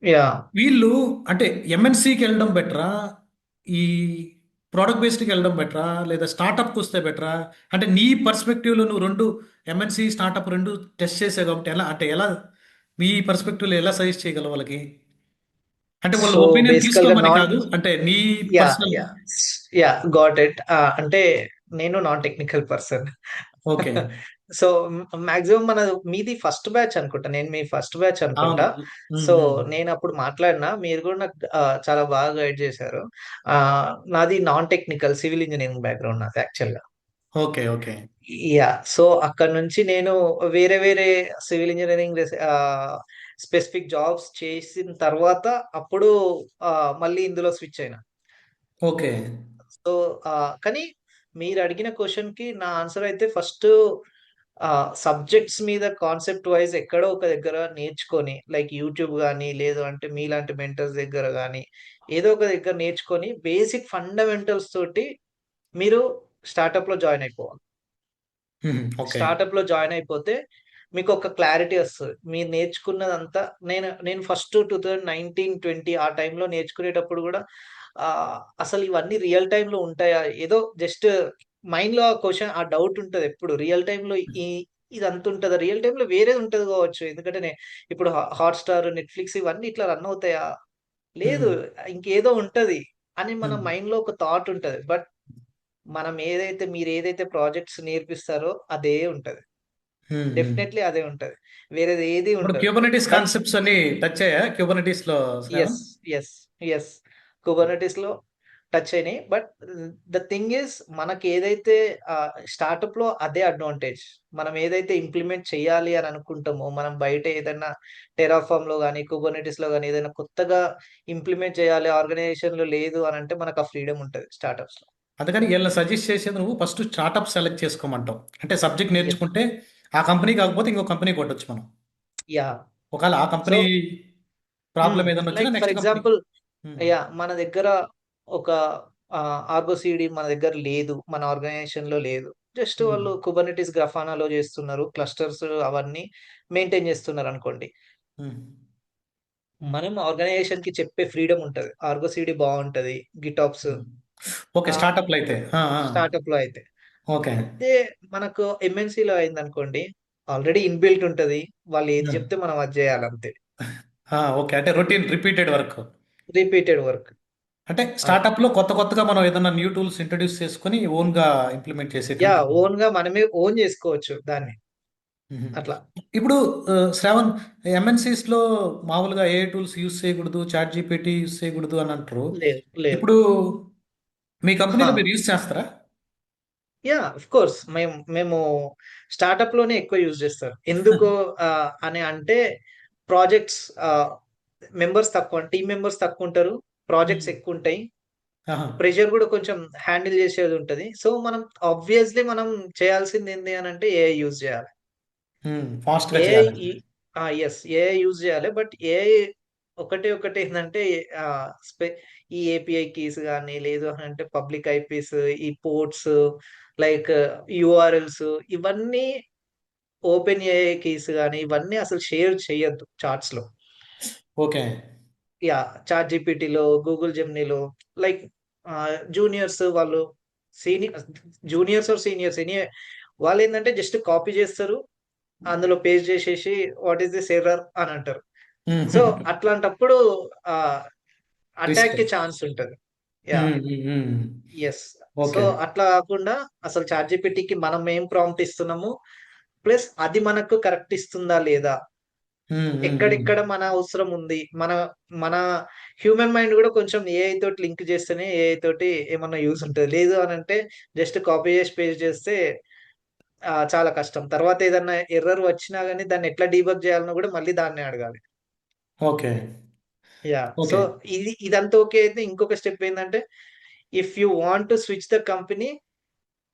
Speaker 1: యాహ్!
Speaker 2: వీళ్ళు అంటే ఎంఎన్‌సికి వెళ్ళడం బెటరా? ఈ ప్రొడక్ట్ బేస్డ్‌కి వెళ్ళడం బెటరా? లేదా స్టార్టప్‌కి వస్తే బెటరా? అంటే నీ పర్స్పెక్టివ్‌లో నువ్వు 2 ఎంఎన్‌సి, స్టార్టప్ 2 టెస్ట్ చేసావు కాబట్టి ఎలా మీ పర్స్పెక్టివ్‌లో ఎలా సజెస్ట్ చేయగలవు వాళ్ళకి? అంటే వాళ్ళ
Speaker 1: సో,
Speaker 2: ఒపీనియన్
Speaker 1: బేసికల్‌గా
Speaker 2: తీసుకోమని కాదు. అంటే నీ
Speaker 1: yeah!
Speaker 2: Personal.
Speaker 1: Yeah! Got it. అంటే నేను non technical person.
Speaker 2: Okay.
Speaker 1: So, maximum మీది ఫస్ట్ బ్యాచ్ అనుకుంటా. నేను మీ ఫస్ట్ బ్యాచ్
Speaker 2: అవును.
Speaker 1: అనుకుంటా.
Speaker 2: హ్మ్.
Speaker 1: సో,
Speaker 2: హ్మ్.
Speaker 1: నేనప్పుడు మాట్లాడినా. మీరు కూడా నాకు చాలా బాగా గైడ్ చేశారు. నాది non technical civil engineering background నాది యాక్చువల్‌గా.
Speaker 2: ఓకే. ఓకే.
Speaker 1: యాహ్! సో, అక్కడి నుంచి నేను వేరే వేరే సివిల్ ఇంజినీరింగ్ స్పెసిఫిక్ జాబ్స్ చేసిన తర్వాత అప్పుడు మళ్ళీ ఇందులో స్విచ్ అయినా.
Speaker 2: ఓకే.
Speaker 1: సో, కానీ మీరడిగిన క్వెషన్‌కి నా ఆన్సర్ అయితే ఫస్ట్ సబ్జెక్ట్స్ మీద కాన్సెప్ట్ వైస్ ఎక్కడో ఒక దగ్గర నేర్చుకొని, లైక్ యూట్యూబ్ గాని, లేదు అంటే మీలాంటి మెంటర్స్ దగ్గర గాని, ఏదో ఒక దగ్గర నేర్చుకొని బేసిక్ ఫండమెంటల్స్ తోటి మీరు స్టార్టప్‌లో జాయిన్ అయిపోవాలి.
Speaker 2: హుహు. ఓకే.
Speaker 1: స్టార్టప్‌లో జాయిన్ అయిపోతే మీకొక క్లారిటీ ఒస్తది. మీరు నేర్చుకున్నదంతా నేను ఫస్ట్ 2019, 20 ఆ టైంలో నేర్చుకునేటప్పుడు గూడా అసలు ఇవన్నీ రియల్ టైమ్‌లో ఉంటాయా? ఏదో జస్ట్ మైండ్‌లో ఆ క్వెషన్ ఆ డౌట్ ఉంటది ఎప్పుడు. రియల్ టైమ్‌లో ఇదంతా ఉంటదా? రియల్ టైమ్‌లో వేరేది ఉంటది గావచ్చు. ఎందుకంటే ఇప్పుడు హాట్‌స్టార్, నెట్‌ఫ్లిక్స్ ఇవన్నీ ఇట్లా రన్ అవుతాయా? లేదు.
Speaker 2: హ్మ్.
Speaker 1: ఇంకేదో ఉంటది అని మన
Speaker 2: హ్మ్.
Speaker 1: మైండ్‌లో ఒక థాట్ ఉంటది. బట్ మీరేదైతే ప్రాజెక్ట్స్ నేర్పిస్తారో అదే ఉంటది.
Speaker 2: హ్మ్. హ్మ్.
Speaker 1: డెఫినైట్‌లీ అదే ఉంటది. వేరేది ఏది
Speaker 2: ఇప్పుడు
Speaker 1: ఉండదు.
Speaker 2: క్యూబర్నెటిస్
Speaker 1: బట్
Speaker 2: కాన్సెప్ట్స్ అన్ని టచ్ అయ్యాయా క్యూబర్నెటిస్‌లో శ్రావణ్?
Speaker 1: యెస్. యెస్. యెస్. కుబర్నెటిస్‌లో టచ్ అయినాయి. బట్ ద థింగ్ ఈస్ మనకేదైతే స్టార్టప్‌లో అదే అడ్వాంటేజ్. మనం ఏదైతే ఇంప్లిమెంట్ చేయాలి అని అనుకుంటామో, మనం బయట ఏదన్నా టెరాఫార్మ్‌లో గాని, కుబర్నెటిస్‌లో గాని ఏదైనా కొత్తగా ఇంప్లిమెంట్ చేయాలి ఆర్గనైజేషన్‌లో లేదు అనంటే మనకు ఆ ఫ్రీడమ్ ఉంటది స్టార్టప్స్‌లో.
Speaker 2: అందుకని ఈళ్ళని సజెస్ట్ చేసేది నువ్వు ఫస్ట్ స్టార్టప్ సెలెక్ట్ చేసుకోమంటావు. అంటే సబ్జెక్ట్
Speaker 1: యెస్.
Speaker 2: నేర్చుకుంటే ఆ కంపెనీ కాకపోతే ఇంకో కంపెనీ కొట్టొచ్చు మనం.
Speaker 1: యాహ్!
Speaker 2: ఒకవేళ ఆ
Speaker 1: సో
Speaker 2: కంపెనీ ప్రాబ్లమ్ ఏదైనా వచ్చినా
Speaker 1: లైక్ ఫర్
Speaker 2: నెక్స్ట్ కంపెనీకి.
Speaker 1: ఎగ్జాంపుల్
Speaker 2: హ్మ్.
Speaker 1: మన దగ్గర ఒక ఆర్గో సీడీ మన దగ్గర లేదు. మన ఆర్గనైజేషన్‌లో లేదు. జస్ట్
Speaker 2: ఉమ్,
Speaker 1: వాళ్ళు కుబర్నెటిస్ గ్రఫానాలో చేస్తున్నారు. క్లస్టర్స్ అవన్నీ మెయింటైన్ చేస్తున్నారనుకోండి.
Speaker 2: ఉమ్.
Speaker 1: మనం ఆర్గనైజేషన్‌కి చెప్పే ఫ్రీడమ్ ఉంటది. ఆర్గో సీడీ బావుంటది. గిటాప్స్
Speaker 2: ఓకే,
Speaker 1: ఆహ్,
Speaker 2: స్టార్టప్లు అయితే
Speaker 1: స్టార్టప్‌లో అయితే.
Speaker 2: ఓకే.
Speaker 1: అదే మనకు ఎంఎన్‌సిలో అయిందనుకోండి, ఆల్రెడీ ఇన్‌బిల్ట్ ఉంటది. వాళ్ళు ఏది
Speaker 2: ఉమ్.
Speaker 1: చెప్తే మనం అది జేయాలంతే.
Speaker 2: ఓకే, అంటే routine repeated work.
Speaker 1: Repeated work.
Speaker 2: అంటే
Speaker 1: అది.
Speaker 2: స్టార్టప్లో కొత్త కొత్తగా మనం ఏదైనా న్యూ టూల్స్ ఇంట్రడ్యూస్ చేసుకొని ఓన్గా ఇంప్లిమెంట్ చేసేటువంటి.
Speaker 1: ఓన్‌గా మనమే ఓన్ జేసుకోవచ్చు దాన్ని.
Speaker 2: మ్మ్.
Speaker 1: అట్లా.
Speaker 2: ఇప్పుడు శ్రావణ్, ఎంఎన్సీస్లో మామూలుగా ఏ టూల్స్ యూస్ చేయకూడదు, చాట్ జీపీటీ యూస్ చేయకూడదు అని అంటారు.
Speaker 1: లేదు. లేదు.
Speaker 2: ఇప్పుడు మీ
Speaker 1: హా!
Speaker 2: కంపెనీలో మీరు యూస్ చేస్తారా?
Speaker 1: Of course. మేము స్టార్టప్‌లోనే ఎక్కువ యూజ్ జేస్తారు. ఎందుకు అని అంటే ప్రాజెక్ట్స్ మెంబర్స్ తక్కువ, టీమ్ మెంబర్స్ తక్కువుంటారు. ప్రాజెక్ట్స్
Speaker 2: మ్మ్.
Speaker 1: ఎక్కువుంటాయి.
Speaker 2: ఆహా.
Speaker 1: ప్రెషర్ గూడా కొంచెం హ్యాండిల్ జేసేదుంటది. సో, మనం ఆబ్వియస్‌లీ మనం చేయాల్సిందేంది అనంటే ఏఐ యూజ్ జేయాలి.
Speaker 2: ఫాస్ట్గా
Speaker 1: ఏఐ
Speaker 2: చేయాలి.
Speaker 1: యెస్. ఏఐ యూజ్ జేయాలి. బట్ ఏఐ ఒకటేందంటే ఈ ఏపీఐ కీస్ గాని, లేదు అనంటే పబ్లిక్ ఐపీస్, ఈ పోర్ట్స్ లైక్ యూఆర్ఎల్స్ ఇవన్నీ ఓపెన్ ఏఐ కీస్ గాని, ఇవన్నీ అసలు షేర్ చేయొద్దు చాట్స్‌లో.
Speaker 2: ఓకే.
Speaker 1: చాట్ జీపీటీలో, గూగుల్ జెమినీలో లైక్ జూనియర్స్ వాళ్ళు సీని జూనియర్స్ ఆర్ సీనియర్స్ వాళ్ళేందంటే జస్ట్ కాపీ జేస్తారు. అందులో పేస్ట్ జేసేసి వాట్ ఈస్ దిస్ ఎర్రర్ అని అంటారు. సో, అట్లాంటప్పుడు ఆహ్,
Speaker 2: రిస్క్.
Speaker 1: అటాక్‌కి ఛాన్స్ ఉంటది. యాహ్! యెస్. So,
Speaker 2: okay.
Speaker 1: అట్లా గాకుండా అసలు చాట్‌జీపీటీకి మనం ఏం ప్రాంప్ట్ ఇస్తున్నాము, ప్లస్ అది మనకు కరెక్ట్ ఇస్తుందా లేదా? ఎక్కడెక్కడ మన అవసరం ఉంది? మన హ్యూమన్ మైండ్ గూడా కొంచెం ఏఐ తోటి లింక్ జేస్తేనే ఏఐ తోటి ఏమన్నా యూజ్ ఉంటది. లేదు అనంటే జస్ట్ కాపీ జేసి పేస్ట్ జేస్తే చాలా కష్టం. తర్వాత ఏదన్నా ఎర్రర్ వచ్చినా గాని దాన్ని ఎట్లా డీబగ్ జేయాలనో గూడా మళ్ళీ దాన్నే అడగాలి.
Speaker 2: ఓకే.
Speaker 1: So,
Speaker 2: okay.
Speaker 1: ఇదంతా ఓకే అయితే ఇంకొక స్టెప్ ఏందంటే, if you want to switch the company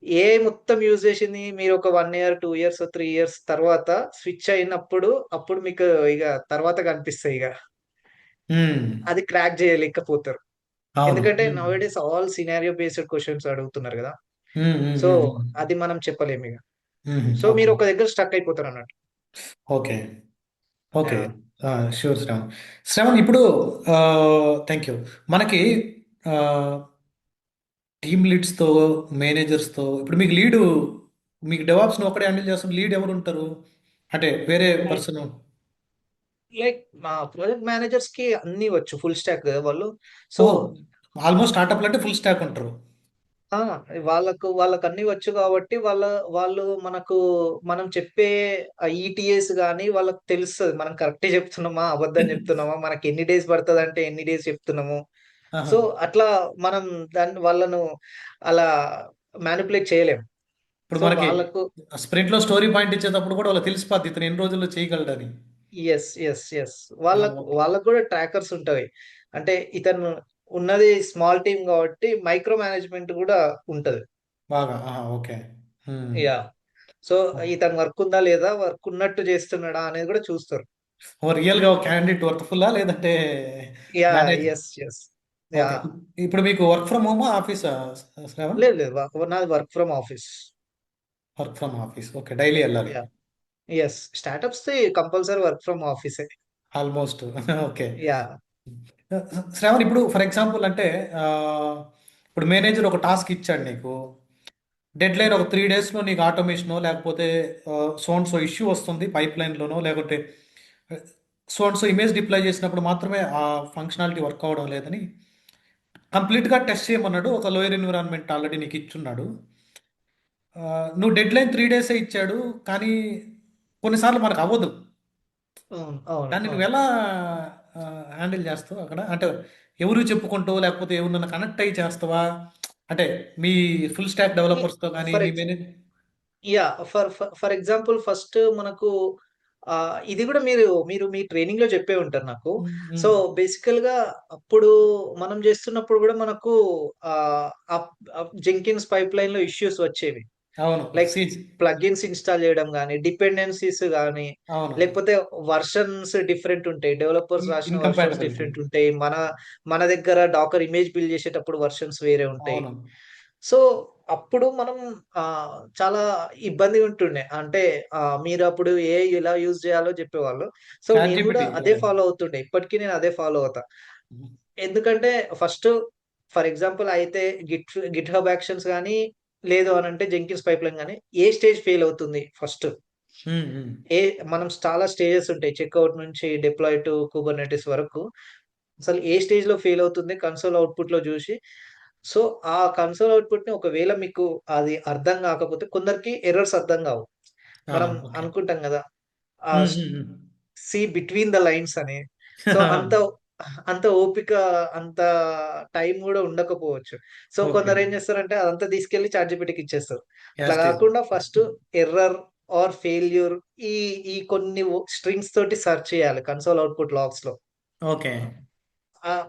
Speaker 1: AI మొత్తం యూజ్ చేసింది మీరు ఒక 1 ఇయర్, 2 ఇయర్స్, 3 ఇయర్స్ తర్వాత స్విచ్ అయినప్పుడు అప్పుడు మీకు ఇగ తర్వాత కనిపిస్తాయిగ.
Speaker 2: హ్మ్.
Speaker 1: అది క్రాక్ చేయలేకపోతారు.
Speaker 2: అవును.
Speaker 1: ఎందుకంటే nowadays all scenario based questions అడుగుతున్నారు గదా!
Speaker 2: హ్మ్. హ్మ్.
Speaker 1: సో,
Speaker 2: హ్మ్. హ్మ్.
Speaker 1: అది మనం చెప్పలేమిగ. So,
Speaker 2: okay.
Speaker 1: మీరు ఒక దగ్గర స్టక్ అయిపోతారన్నట్టు.
Speaker 2: Okay. Okay.
Speaker 1: Yeah!
Speaker 2: Sure Shravan. Shravan, ఇప్పుడు థ్యాంక్ యూ. మనకి టీమ్ లీడ్స్‌తో, మేనేజర్స్‌తో ఇప్పుడు మీకు డెవాప్స్‌ని ఒక్కడే హ్యాండిల్ చేస్తున్న లీడ్ ఎవరు ఉంటారు? అంటే వేరే
Speaker 1: లైక్
Speaker 2: పర్సన్.
Speaker 1: లైక్ మా ప్రాజెక్ట్ మేనేజర్స్‌కి అన్నీ వచ్చు. ఫుల్ స్టాక్ గదా వాళ్ళు. సో
Speaker 2: ఓహ్! ఆల్మోస్ట్ స్టార్టప్‌లు అంటే ఫుల్ స్టాక్ ఉంటారు.
Speaker 1: ఆ! వాళ్ళకన్నీ వచ్చు గాబట్టి వాళ్ళు మనం చెప్పే ఈటీఏస్ గాని వాళ్ళకి తెలుస్తది. మనం కరెక్టే జెప్తున్నామా? అబద్ధం జెప్తున్నామా? మనకెన్ని డేస్ పడతదంటే ఎన్ని డేస్ చెప్తున్నాము.
Speaker 2: ఆహా!
Speaker 1: సో, అట్లా మనం వాళ్ళను అలా మానిప్యులేట్ చేయలేం.
Speaker 2: ఇప్పుడు
Speaker 1: సో,
Speaker 2: మనకి
Speaker 1: వాళ్ళకు
Speaker 2: స్ప్రింట్‌లో స్టోరీ పాయింట్ ఇచ్చేటప్పుడు కూడా వాళ్ళకి తెలిసిపోద్ది ఇతను ఎన్ని రోజుల్లో చేయగలడని.
Speaker 1: యెస్. యెస్. యెస్. వాళ్ళకు
Speaker 2: ఓకే.
Speaker 1: వాళ్ళకి గూడా ట్రాకర్స్ ఉంటాయి. అంటే ఇతను ఉన్నది స్మాల్ టీమ్ గాబట్టి మైక్రో మేనేజ్‌మెంట్ గూడా ఉంటది.
Speaker 2: బాగా. ఆహా! ఓకే. హ్మ్.
Speaker 1: యాహ్! సో, ఇతను వర్క్ ఉందా? లేదా? వర్క్ ఉన్నట్టు చేస్తున్నాడా? అనేది గూడా చూస్తారు.
Speaker 2: రియల్‌గా ఒక క్యాండిడేట్ వర్త్‌ఫుల్లా లేదంటే manage.
Speaker 1: Yes. Yes.
Speaker 2: Okay.
Speaker 1: Yeah!
Speaker 2: ఇప్పుడు మీకు వర్క్ ఫ్రమ్ హోమా? ఆఫీసా శ్రావణ్?
Speaker 1: లేదు. లేదు. నాది work from office.
Speaker 2: Work from office. Okay, daily ఎళ్ళాలి.
Speaker 1: యాహ్! యెస్. స్టార్టప్స్‌ది కంపల్సరీ వర్క్ ఫ్రమ్ ఆఫీసే.
Speaker 2: ఆల్మోస్ట్. ఓకే.
Speaker 1: యాహ్!
Speaker 2: శ్రావణ్, ఇప్పుడు ఫర్ ఎగ్జాంపుల్ అంటే ఆహ్, ఇప్పుడు మేనేజర్ ఒక టాస్క్ ఇచ్చాడు నీకు. డెడ్‌లైన్ ఒక 3 డేస్‌లో నీకు ఆటోమేషనో లేకపోతే సో అండ్ సో ఇష్యూ వస్తుంది పైప్‌లైన్‌లోనో లేకపోతే so and so image deploy చేసినప్పుడు మాత్రమే ఆ ఫంక్షనాలిటీ వర్క్ అవ్వడం లేదని కంప్లీట్‌గా టెస్ట్ చేయమన్నాడు. ఒక లోయర్ ఎన్విరాన్మెంట్ ఆల్రెడీ నీకు ఇచ్చున్నాడు. నువ్వు డెడ్‌లైన్ 3 డేసే ఇచ్చాడు. కానీ కొన్నిసార్లు మనకు అవ్వదు.
Speaker 1: అవును. అవును.
Speaker 2: దాన్ని
Speaker 1: అవును.
Speaker 2: నువ్వెలా హ్యాండిల్ చేస్తావు అక్కడ? అంటే ఎవరు చెప్పుకుంటావు? లేకపోతే ఎవరినైనా కనెక్ట్ అయ్యి చేస్తావా? అంటే మీ ఫుల్ స్టాక్
Speaker 1: ఈ
Speaker 2: డెవలపర్స్‌తో గాని,
Speaker 1: ఫర్
Speaker 2: మీ
Speaker 1: ఎగ్జా
Speaker 2: మేనేజ్.
Speaker 1: ఫర్ ఎగ్జాంపుల్ ఫస్ట్ మనకు ఇది గూడా మీరు మీ ట్రైనింగ్‌లో చెప్పే ఉంటారు నాకు.
Speaker 2: హ్మ్.
Speaker 1: సో,
Speaker 2: హ్మ్.
Speaker 1: బేసికల్‌గా అప్పుడు మనం జేస్తున్నప్పుడు గూడా మనకు అప్ అప్ జెంకిన్స్ పైప్‌లైన్‌లో ఇష్యూస్ వచ్చేవి.
Speaker 2: అవును.
Speaker 1: Like
Speaker 2: seize.
Speaker 1: ప్లగిన్స్ ఇన్‌స్టాల్ జేయడం గాని, డిపెండెన్సీస్ గాని,
Speaker 2: అవును.
Speaker 1: లేకపోతే వర్షన్స్ డిఫరెంట్ ఉంటాయి. డెవలపర్స్ రాసిన వర్షన్స్
Speaker 2: ఇన్‌కంపాటిబిలిటీ.
Speaker 1: డిఫరెంట్ ఉంటాయి. మన మన దగ్గర డాకర్ ఇమేజ్ బిల్డ్ చేసేటప్పుడు వర్షన్స్ వేరే ఉంటాయి.
Speaker 2: అవును.
Speaker 1: సో, అప్పుడు మనం చాలా ఇబ్బంది ఉంటుండే. అంటే మీరు అప్పుడు ఏఐ ఎలా యూజ్ చేయాలో చెప్పేవాళ్ళు. సో,
Speaker 2: చాట్
Speaker 1: నేను గూడా
Speaker 2: జీపీటీ
Speaker 1: అదే
Speaker 2: అదే.
Speaker 1: ఫాలో అవుతుండే. ఇప్పటికి నేను అదే ఫాలో అవుతా. ఎందుకంటే ఫస్ట్ ఫర్ ఎగ్జాంపుల్ అయితే గిట్‌హబ్ యాక్షన్స్ గాని, లేదు అనంటే జెంకిన్స్ పైప్‌లైన్ గాని ఏ స్టేజ్ ఫెయిల్ అవుతుంది ఫస్ట్?
Speaker 2: హ్మ్. హ్మ్.
Speaker 1: ఏ మనం చాలా స్టేజెస్ ఉంటాయి. చెక్‌ఔట్ నుంచి డిప్లాయ్ టు కుబర్నెటిస్ వరకు. అసలు ఏ స్టేజ్‌లో ఫెయిల్ అవుతుంది కన్సోల్ అవుట్‌పుట్‌లో జూసి, సో, ఆ కన్సోల్ అవుట్‌పుట్‌ని ఒకవేళ మీకు అది అర్థం గాకపోతే కొందరికి ఎర్రర్స్ అర్థం గావు.
Speaker 2: ఆ!
Speaker 1: మనం
Speaker 2: ఓకే.
Speaker 1: అనుకుంటాం గదా!
Speaker 2: హ్మ్.
Speaker 1: స్
Speaker 2: హ్మ్. హ్మ్.
Speaker 1: సీ బిట్వీన్ ద లైన్స్ అని. సో, అంత ఓపిక, అంత టైం గూడా ఉండకపోవచ్చు. So,
Speaker 2: okay.
Speaker 1: కొందరేం జేస్తారంటే అదంతా తీసుకెళ్ళి చాట్‌జీపీటీకి ఇచ్చేస్తారు. అట్లా
Speaker 2: యాస్ టీజ్.
Speaker 1: గాకుండా ఫస్ట్ ఎర్రర్ ఆర్ ఫెయిల్యూర్ ఈ ఈ కొన్ని స్ట్రింగ్స్ తోటి సెర్చ్ చేయాలి కన్సోల్ అవుట్‌పుట్ లాగ్స్‌లో.
Speaker 2: ఓకే.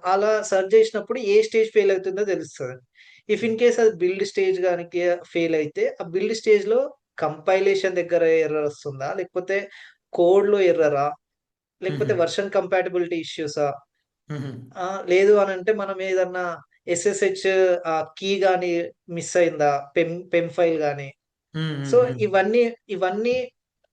Speaker 1: అలా సెర్చ్ జేసినప్పుడు ఏ స్టేజ్ ఫెయిల్ అవుతుందో తెలుస్తది. ఇఫ్ ఇన్ కేస్ అది బిల్డ్ స్టేజ్ గనక ఫెయిల్ అయితే, ఆ బిల్డ్ స్టేజ్‌లో కంపైలేషన్ దగ్గర ఎర్రర్ వస్తుందా? లేకపోతే కోడ్‌లో ఎర్రరా?
Speaker 2: హుహు.
Speaker 1: లేకపోతే వెర్షన్ కంపాటిబిలిటీ ఇష్యూసా?
Speaker 2: హుహు.
Speaker 1: లేదు అనంటే మనం ఏదన్నా ఎస్ఎస్‌హెచ్ కీ గాని మిస్ అయిందా? పెమ్ ఫైల్ గాని.
Speaker 2: హ్మ్. హ్మ్.
Speaker 1: సో,
Speaker 2: హ్మ్.
Speaker 1: ఇవన్నీ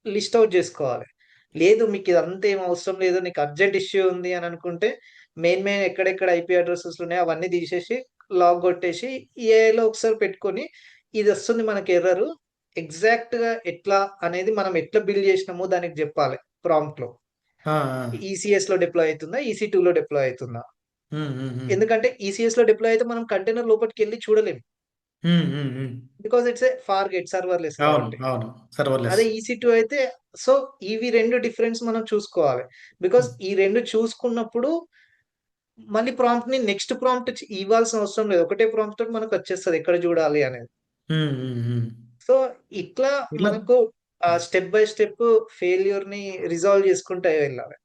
Speaker 1: లిస్ట్ ఔట్ జేసుకోవాలి. లేదు మీకిదంతా ఏం అవసరం లేదు. నీకు అర్జెంట్ ఇష్యూ ఉంది అని అనుకుంటే, మెయిన్ ఎక్కడెక్కడ ఐపీ అడ్రెసెస్ ఉన్నాయో అవన్నీ తీసేసి, లాగ్ గొట్టేసి ఏఐలో ఒకసారి పెట్టుకొని, ఇదొస్తుంది మనకి ఎర్రరు. ఎగ్జాక్ట్‌గా ఎట్లా అనేది మనం ఎట్లా బిల్డ్ జేసినామో దానికి జెప్పాలి ప్రాంప్ట్‌లో.
Speaker 2: ఆ! ఆ!
Speaker 1: ఈసీఎస్‌లో డిప్లాయ్ అయితుందా? ఈసీ2లో డిప్లాయ్ అయితుందా?
Speaker 2: హ్మ్. హ్మ్. హ్మ్.
Speaker 1: ఎందుకంటే ఈసీఎస్‌లో డిప్లాయ్ అయితే మనం కంటైనర్ లోపటికెళ్ళి చూడలేం.
Speaker 2: హ్మ్. హ్మ్. హ్మ్.
Speaker 1: Because it's a forget serverless
Speaker 2: అవును.
Speaker 1: కాబట్టి.
Speaker 2: అవును. సర్వర్‌లెస్.
Speaker 1: అదే ఈసీ2 అయితే సో, ఇవి 2 డిఫరెన్స్ మనం చూసుకోవాలి. బికాజ్
Speaker 2: హ్మ్.
Speaker 1: ఈ 2 చూసుకున్నప్పుడు మళ్ళీ ప్రాంప్ట్‌ని నెక్స్ట్ ప్రాంప్ట్ ఇవ్వాల్సిన అవసరం లేదు. ఒకటే ప్రాంప్ట్ తోటి మనకొచ్చేస్తది ఎక్కడ జూడాలి అనేది.
Speaker 2: హ్మ్. హ్మ్. హ్మ్.
Speaker 1: సో, ఇట్లా
Speaker 2: ఇలా
Speaker 1: మనకు స్టెప్ బై స్టెప్ ఫెయిల్యూర్‌ని రిజాల్వ్ చేసుకుంటా వెళ్ళాలి.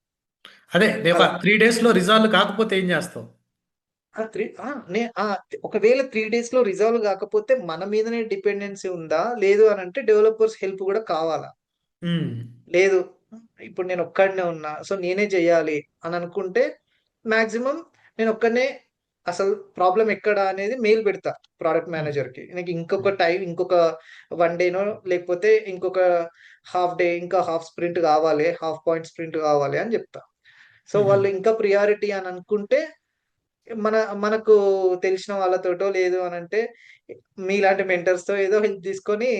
Speaker 2: అదే ఒక
Speaker 1: అలా.
Speaker 2: 3 డేస్‌లో రిజాల్వ్ కాకపోతే ఏం జేస్తావు?
Speaker 1: ఆ! 3 ఆ! ఒకవేళ 3 డేస్‌లో రిజాల్వ్ గాకపోతే మన మీదనే డిపెండెన్సీ ఉందా? లేదు అనంటే డెవలపర్స్ హెల్ప్ గూడా కావాలా?
Speaker 2: హ్మ్.
Speaker 1: లేదు. ఇప్పుడు నేనొక్కడినే ఉన్నా. సో, నేనే జేయాలి అననుకుంటే మాక్సిమం నేనొక్కడినే అసలు ప్రాబ్లమ్ ఎక్కడ అనేది మెయిల్ పెడతా ప్రొడక్ట్
Speaker 2: హ్మ్.
Speaker 1: మేనేజర్‌కి. నాకు
Speaker 2: హ్మ్.
Speaker 1: ఇంకొక 1 డేనో లేకపోతే ఇంకొక హాఫ్ డే ఇంకా హాఫ్ స్ప్రింట్ గావాలి. హాఫ్ పాయింట్ స్ప్రింట్ గావాలి అని జెప్తా. సో,
Speaker 2: హుహు.
Speaker 1: వాళ్ళు ఇంకా ప్రియారిటీ అని అనుకుంటే మనకు తెలిసిన వాళ్ళతోటో లేదు అనంటే మీలాంటి మెంటర్స్‌తో ఏదో హెల్ప్ తీసుకొని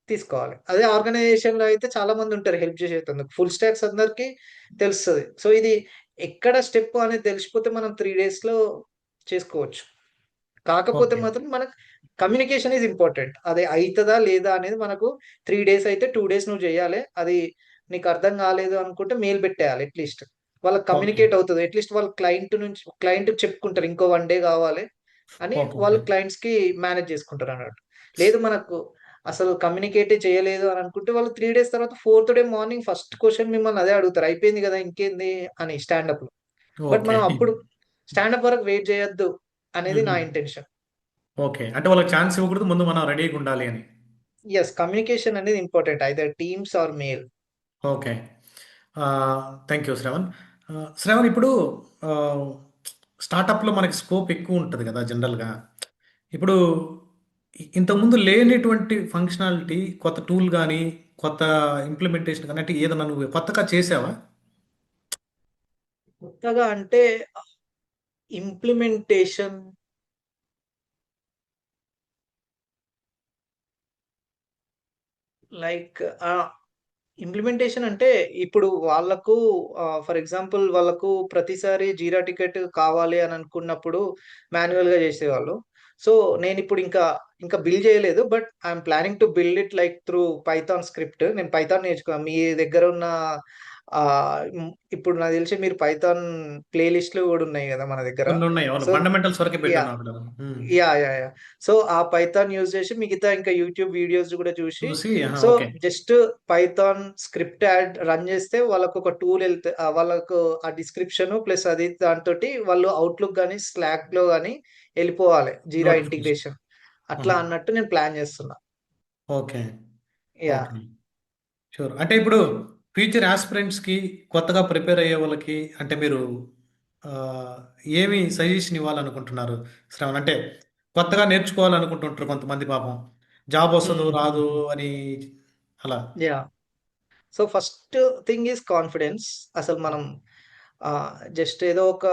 Speaker 1: తీసుకోవాలి. అదే ఆర్గనైజేషన్‌లో అయితే చాలా మందుంటారు హెల్ప్ చేసేటందుకు. ఫుల్ స్టాక్స్ అందరికి తెలుస్తది. సో, ఇది ఎక్కడ స్టెప్ అనేది తెలిసిపోతే మనం 3 డేస్‌లో చేసుకోవచ్చు. కాకపోతే
Speaker 2: ఓకే.
Speaker 1: మాత్రం మనకు కమ్యూనికేషన్ ఈజ్ ఇంపార్టెంట్. అది అయితదా? లేదా? అనేది మనకు 3 డేస్ అయితే 2 డేస్ నువ్వు జేయాలే. అది నీకు అర్థం కాలేదు అనుకుంటే మెయిల్ పెట్టేయాలి అట్‌లీస్ట్. వాళ్ళకి
Speaker 2: ఓకే.
Speaker 1: కమ్యూనికేట్ అవుతది. అట్‌లీస్ట్ వాళ్ళు క్లయింట్‌కి చెప్పుకుంటారు. ఇంకో 1 డే కావాలి అని
Speaker 2: ఓకే. ఓకే.
Speaker 1: వాళ్ళు క్లయింట్స్‌కి మేనేజ్ చేసుకుంటారన్నట్టు. లేదు మనకు అసలు కమ్యూనికేటే చేయలేదు అని అనుకుంటే వాళ్ళు 3 డేస్ తర్వాత fourth day morning first question మిమ్మల్ని అదే అడుగుతారు. అయిపోయింది గదా! ఇంకేంది అని స్టాండప్‌లో. But
Speaker 2: okay.
Speaker 1: మనం అప్పుడు స్టాండప్ వరకు వెయిట్ చేయొద్దు అనేది నా
Speaker 2: హుహు.
Speaker 1: ఇంటెన్షన్.
Speaker 2: ఓకే. అంటే వాళ్ళకి ఛాన్స్ ఇవ్వకూడదు. ముందు మనం రెడీగుండాలి అని.
Speaker 1: యెస్. కమ్యూనికేషన్ అనేది important. Either teams are mail.
Speaker 2: Okay. Thank you Shravan. Shravan ఇప్పుడు ఆహ్, స్టార్టప్‌లో మనకి స్కోప్ ఎక్కువుంటది గదా! జనరల్‌గా. ఇప్పుడు ఇంతకుముందు లేనటువంటి ఫంక్షనాలిటీ కొత్త టూల్ గాని, కొత్త ఇంప్లిమెంటేషన్ గాని అంటే ఏదన్నా నువ్వు కొత్తగా చేసావా?
Speaker 1: కొత్తగా అంటే ఇంప్లిమెంటేషన్ లైక్ ఇంప్లిమెంటేషన్ అంటే ఇప్పుడు వాళ్ళకు ఫర్ ఎగ్జాంపుల్ వాళ్ళకు ప్రతిసారి జీరా టికెట్ కావాలి అని అనుకున్నప్పుడు మాన్యువల్‌గా చేసేవాళ్ళు. సో, నేనిప్పుడు ఇంకా బిల్డ్ చేయలేదు. But I am planning to build it like through Python script. నేను పైథాన్ మీ దగ్గర ఉన్న ఇప్పుడు నాకు తెలిసి మీరు పైథాన్ ప్లే లిస్ట్‌లు గూడా ఉన్నాయి గదా! మన దగ్గర.
Speaker 2: కొన్నున్నాయి. అవును.
Speaker 1: సో
Speaker 2: ఫండమెంటల్స్ వరకే
Speaker 1: యాహ్!
Speaker 2: పెట్టున్నావు అక్కడ. హ్మ్.
Speaker 1: యాహ్! సో, ఆ పైథాన్ యూజ్ చేసి మిగతా ఇంకా యూట్యూబ్ వీడియోస్ గూడా చూసి,
Speaker 2: చూసి ఆహా!
Speaker 1: So,
Speaker 2: okay.
Speaker 1: Just Python script run చేస్తే వాళ్ళకొక టూల్ వాళ్ళకు ఆ డిస్క్రిప్షన్ ప్లస్ అది దాంతోటి వాళ్ళు అవుట్‌లుక్ గాని, స్లాక్‌లో గాని ఎళ్ళిపోవాలి. జీరా
Speaker 2: నోటిఫికేషన్.
Speaker 1: ఇంటిగ్రేషన్. అట్లా
Speaker 2: ఆహా!
Speaker 1: అన్నట్టు నేను ప్లాన్ చేస్తున్నా.
Speaker 2: ఓకే.
Speaker 1: యాహ్!
Speaker 2: ఓకే. షూర్. అంటే ఇప్పుడు ఫ్యూచర్ యాస్పిరెంట్స్‌కి కొత్తగా ప్రిపేర్ అయ్యే వాళ్ళకి అంటే మీరు ఆహ్, ఏమి సజెషన్ ఇవ్వాలనుకుంటున్నారు శ్రవణ్? అంటే కొత్తగా నేర్చుకోవాలనుకుంటుంటారు కొంతమంది పాపం. జాబ్ వస్తదో రాదో అని అలా.
Speaker 1: Yeah. So first thing is confidence. అసలు మనం జస్ట్ ఏదో ఒక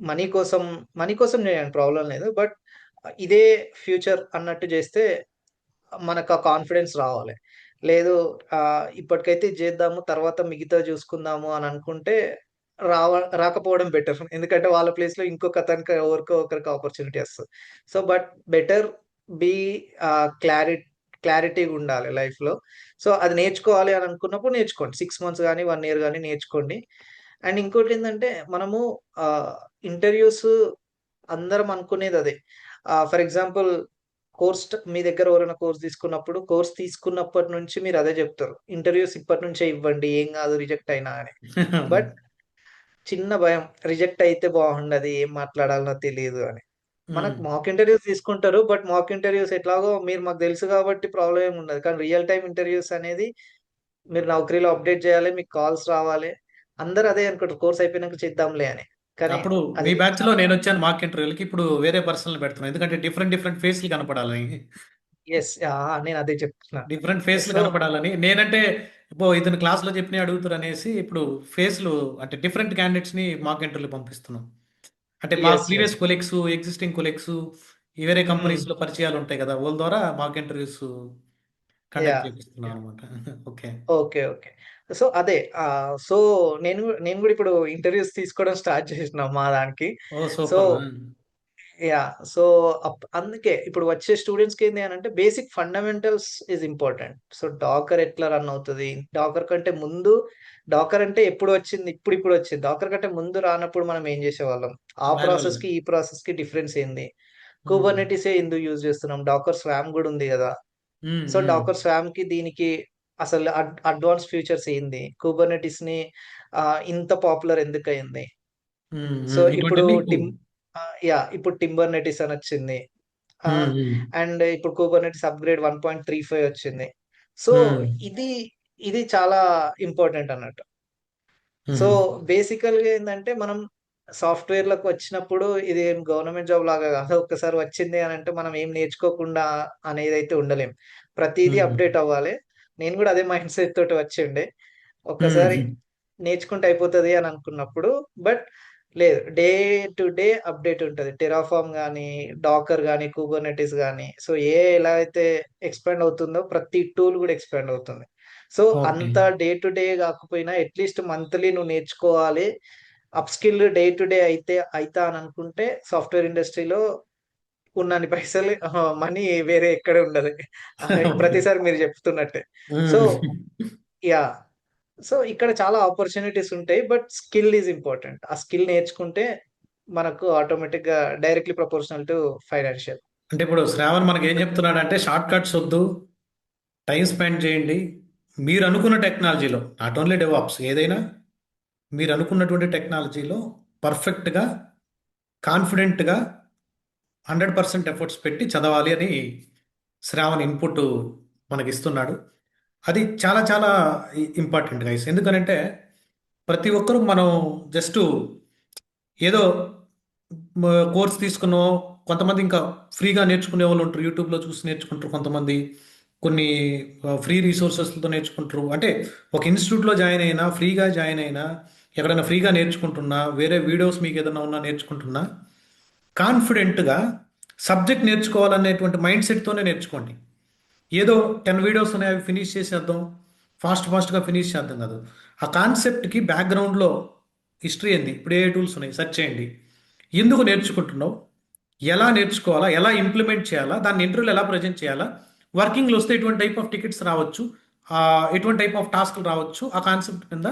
Speaker 1: మనీ కోసం మనీ కోసం చేయండి, ప్రాబ్లం లేదు. బట్ ఇదే ఫ్యూచర్ అన్నట్టు చేస్తే మనకు ఆ కాన్ఫిడెన్స్ రావాలి. లేదు ఇప్పటికైతే ఇది చేద్దాము, తర్వాత మిగతా చూసుకుందాము అని అనుకుంటే రాకపోవడం బెటర్. ఎందుకంటే వాళ్ళ ప్లేస్‌లో ఇంకొక అతనికి ఎవరికో ఒకరికి ఆపర్చునిటీ వస్తది. సో, బట్ బెటర్ బీ క్లారి క్లారిటీగా ఉండాలి లైఫ్‌లో. సో, అది నేర్చుకోవాలి అని అనుకున్నప్పుడు నేర్చుకోండి. 6 మంత్స్ గాని, 1 ఇయర్ గాని నేర్చుకోండి. అండ్ ఇంకోటేందంటే మనము ఆహ్, ఇంటర్‌వ్యూస్ అందరం అనుకునేదదే. ఫర్ ఎగ్జాంపుల్ మీ దగ్గర ఎవరైనా కోర్స్ తీసుకున్నప్పుడు, కోర్స్ తీసుకున్నప్పటి నుంచి మీరదే జెప్తారు. ఇంటర్‌వ్యూస్ ఇప్పటి నుంచే ఇవ్వండి. ఏం గాదు రిజెక్ట్ అయినా అని. బట్ చిన్న భయం, రిజెక్ట్ అయితే బాగుండదు, ఏం మాట్లాడాలనో తెలీదు అని. మనకు
Speaker 2: హ్మ్.
Speaker 1: మాక్ ఇంటర్‌వ్యూస్ తీసుకుంటారు. బట్ మాక్ ఇంటర్‌వ్యూస్ ఎట్లాగో మీరు మాకు తెలుసు గాబట్టి ప్రాబ్లమ్ ఏమి ఉండదు. కానీ రియల్ టైమ్ ఇంటర్‌వ్యూస్ అనేది మీరు నౌకరీలో అప్డేట్ జేయాలి. మీకు కాల్స్ రావాలి. అందరూ అదే అనుకుంటారు, కోర్స్ అయిపోయినంక చేద్దాంలే అని. కానీ
Speaker 2: అప్పుడు మీ
Speaker 1: అది
Speaker 2: బ్యాచ్‌లో
Speaker 1: చాలా
Speaker 2: నేనొచ్చాను మాక్ ఇంటర్వ్యూలకి. ఇప్పుడు వేరే పర్సన్‌ని పెడుతున్నాం. ఎందుకంటే డిఫరెంట్ డిఫరెంట్ ఫేస్‌లు కనపడాలని.
Speaker 1: యెస్. నేనదే చెప్తున్నా.
Speaker 2: డిఫరెంట్ ఫేస్‌లు
Speaker 1: సో
Speaker 2: కనపడాలని. నేనంటే అబ్బో! ఇతను క్లాస్‌లో చెప్పినయి అడుగుతారనేసి ఇప్పుడు ఫేస్‌లు అంటే డిఫరెంట్ క్యాండిడేట్స్‌ని మాక్ ఇంటర్వ్యూ‌లు పంపిస్తున్నాం. అంటే మా
Speaker 1: yes. Yes.
Speaker 2: Previous colleagues, existing colleagues ఈ వేరే
Speaker 1: హ్మ్.
Speaker 2: కంపెనీస్‌లో పరిచయాలుంటాయి గదా! వాళ్ళ ద్వారా మాక్ ఇంటర్వ్యూస్ కండక్ట్
Speaker 1: యాహ్!
Speaker 2: చేపిస్తున్నాం
Speaker 1: యాహ్!
Speaker 2: అనమాట. ఓకే.
Speaker 1: ఓకే. ఓకే. సో, అదే సో, నేను గూడా ఇప్పుడు ఇంటర్‌వ్యూస్ తీసుకోవడం స్టార్ట్ చేసినా మా దానికి.
Speaker 2: Oh!
Speaker 1: So
Speaker 2: super. Ah!
Speaker 1: Yeah! So, అందుకే ఇప్పుడు వచ్చే స్టూడెంట్స్‌కేంది అనంటే basic fundamentals is important. So, Docker ఎట్లా రన్ అవుతది? డాకర్ కంటే ముందు డాకర్ అంటే ఎప్పుడు వచ్చింది? ఇప్పుడిప్పుడు వచ్చింది. డాకర్ కంటే ముందు రానప్పుడు మనం ఏం చేసేవాళ్ళం? ఆ
Speaker 2: మాన్యువల్‌గా.
Speaker 1: ప్రాసెస్‌కి, ఈ ప్రాసెస్‌కి డిఫరెన్స్ ఏంది?
Speaker 2: హ్మ్.
Speaker 1: కుబర్నెటిసే ఎందుకు యూజ్ చేస్తున్నాం? డాకర్ స్వామ్ గూడా ఉంది గదా!
Speaker 2: హ్మ్.
Speaker 1: సో,
Speaker 2: హ్మ్.
Speaker 1: డాకర్ స్వామ్‌కి దీనికి అసలు అడ్వాన్స్ ఫీచర్స్ ఏంది? కుబర్నెటిస్‌ని ఇంత పాపులర్ ఎందుకయింది?
Speaker 2: హ్మ్.
Speaker 1: సో,
Speaker 2: హ్మ్.
Speaker 1: ఇప్పుడు
Speaker 2: ఇటువంటివన్నీ ఇప్పుడు
Speaker 1: ఇప్పుడు టింబర్నెటిస్ అనొచ్చింది.
Speaker 2: హ్మ్.
Speaker 1: ఆహ్,
Speaker 2: హ్మ్.
Speaker 1: అండ్ ఇప్పుడు కుబర్నెటిస్ అప్‌గ్రేడ్ 1.35 వచ్చింది. సో,
Speaker 2: హ్మ్.
Speaker 1: ఇది, ఇది చాలా ఇంపార్టెంట్ అన్నట్టు. సో,
Speaker 2: హుహు.
Speaker 1: బేసికల్‌గా ఏందంటే, మనం సాఫ్ట్‌వేర్‌లోకి వచ్చినప్పుడు ఇది ఏం గవర్నమెంట్ జాబ్ లాగా కాదు. ఒక్కసారి వచ్చింది అనంటే మనం ఏం నేర్చుకోకుండా అనేదైతే ఉండలేం. ప్రతీదీ
Speaker 2: హ్మ్.
Speaker 1: అప్‌డేట్ అవ్వాలి. నేను కూడా అదే మైండ్ సెట్ తోటి వచ్చిండే. ఒక్కసారి
Speaker 2: హ్మ్.
Speaker 1: నేర్చుకుంటే అయిపోతది అని అనుకున్నప్పుడు, బట్ లేదు. డే టు డే అప్‌డేట్ ఉంటది. టెరాఫార్మ్ గాని, డాకర్ గాని, కుబర్నెటిస్ గాని, సో ఎలా అయితే ఎక్స్‌పాండ్ అవుతుందో ప్రతి టూల్ గూడా ఎక్స్‌పాండ్ అవుతుంది. So,
Speaker 2: okay.
Speaker 1: అంత డే టు డే గాకపోయినా అట్‌లీస్ట్ మంత్లీ నువ్వు నేర్చుకోవాలి. Upskill day to day అయితా అని అనుకుంటే సాఫ్ట్‌వేర్ ఇండస్ట్రీలో ఉన్నన్ని పైసలు మనీ వేరే ఎక్కడ ఉండదు.
Speaker 2: ఓకే.
Speaker 1: ప్రతిసారి మీరు చెప్తున్నట్టే. సో
Speaker 2: హ్మ్.
Speaker 1: యాహ్! సో, ఇక్కడ చాలా ఆపర్చునిటీస్ ఉంటాయి. But skill is important. ఆ స్కిల్ నేర్చుకుంటే మనకు ఆటోమేటిక్‌గా డైరెక్ట్‌లీ ప్రపోర్షనల్ టు ఫైనాన్షియల్.
Speaker 2: అంటే ఇప్పుడు శ్రావణ్ మనకేం చెప్తున్నాడంటే షార్ట్ కట్స్ వద్దు. టైమ్ స్పెండ్ చేయండి. మీరనుకున్న టెక్నాలజీలో నాట్ ఓన్లీ డెవాప్స్ ఏదైనా మీరనుకున్నటువంటి టెక్నాలజీలో పర్ఫెక్ట్‌గా, కాన్ఫిడెంట్‌గా 100% ఎఫర్ట్స్ పెట్టి చదవాలి అని శ్రావణ్ ఇన్పుట్ మనకిస్తున్నాడు. అది చాలా చాలా ఇంపార్టెంట్ గైస్. ఎందుకనంటే ప్రతి ఒక్కరూ మనం జస్ట్ ఏదో కోర్స్ తీసుకున్నాం. కొంతమంది ఇంకా ఫ్రీగా నేర్చుకునే వాళ్ళు ఉంటారు. యూట్యూబ్‌లో చూసి నేర్చుకుంటారు కొంతమంది. కొన్ని ఫ్రీ రిసోర్సెస్‌లతో నేర్చుకుంటారు. అంటే ఒక ఇన్‌స్టిట్యూట్‌లో జాయిన్ అయినా, ఫ్రీగా జాయిన్ అయినా, ఎక్కడైనా ఫ్రీగా నేర్చుకుంటున్నా, వేరే వీడియోస్ మీకు ఏదైనా ఉన్నా నేర్చుకుంటున్నా, కాన్ఫిడెంట్‌గా సబ్జెక్ట్ నేర్చుకోవాలనేటువంటి మైండ్ సెట్‌తోనే నేర్చుకోండి. ఏదో 10 వీడియోస్ ఉన్నాయి అవి ఫినిష్ చేసేద్దాం. ఫాస్ట్‌గా ఫినిష్ చేద్దాం కాదు. ఆ కాన్సెప్ట్‌కి బ్యాక్‌గ్రౌండ్‌లో హిస్టరీ ఏంది? ఇప్పుడు ఏ టూల్స్ ఉన్నాయి? సెర్చ్ చేయండి. ఎందుకు నేర్చుకుంటున్నావు? ఎలా నేర్చుకోవాలా? ఎలా ఇంప్లిమెంట్ చేయాలా? దాన్ని ఇంటర్వ్యూలో ఎలా ప్రెజెంట్ చేయాలా? వర్కింగ్‌లో వస్తే ఎటువంటి టైప్ ఆఫ్ టికెట్స్ రావచ్చు? ఎటువంటి టైప్ ఆఫ్ టాస్క్‌లు రావచ్చు? ఆ కాన్సెప్ట్ కింద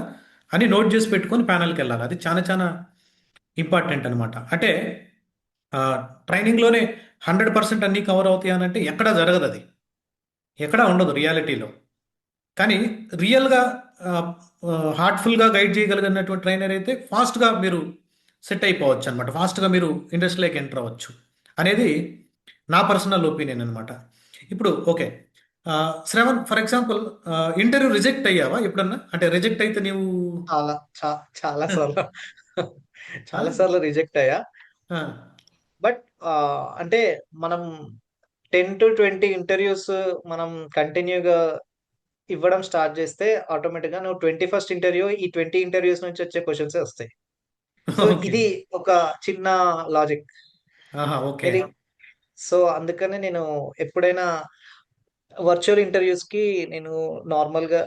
Speaker 2: అని నోట్ చేసి పెట్టుకొని ప్యానెల్‌కెళ్ళాలి. అది చాలా చాలా ఇంపార్టెంట్ అనమాట. అంటే ట్రైనింగ్‌లోనే 100% అన్నీ కవర్ అవుతాయి అనంటే ఎక్కడా జరగదది. ఎక్కడా ఉండదు రియాలిటీలో. కానీ రియల్‌గా హార్ట్‌ఫుల్‌గా గైడ్ చేయగలిగినటువంటి ట్రైనర్ అయితే ఫాస్ట్‌గా మీరు సెట్ అయిపోవచ్చనమాట. ఫాస్ట్‌గా మీరు ఇండస్ట్రీలోకి ఎంటర్ అవ్వచ్చు. అనేది నా పర్సనల్ ఒపీనియన్ అనమాట. ఇప్పుడు okay. Shravan for example interview reject అయ్యావా ఎప్పుడన్నా? అంటే రిజెక్ట్ అయితే నీవు
Speaker 1: చాలా చా చాలా సార్లు
Speaker 2: ఆ?
Speaker 1: చాలా సార్లు రిజెక్ట్ అయ్యా.
Speaker 2: ఆ!
Speaker 1: బట్ అంటే మనం 10 to 20 ఇంటర్వ్యూస్ మనం కంటిన్యూగా ఇవ్వడం స్టార్ట్ చేస్తే ఆటోమేటిక్గా నువ్వు 21st ఇంటర్వ్యూ ఈ 20 ఇంటర్వ్యూస్ నుంచి వచ్చే క్వశ్చన్స్ వస్తాయి. So
Speaker 2: okay.
Speaker 1: ఇది ఒక చిన్న లాజిక్.
Speaker 2: ఆహా! ఓకే.
Speaker 1: ఇది సో అందుకనే నేను ఎప్పుడైనా వర్చువల్ ఇంటర్వ్యూస్‌కి నేను నార్మల్‌గా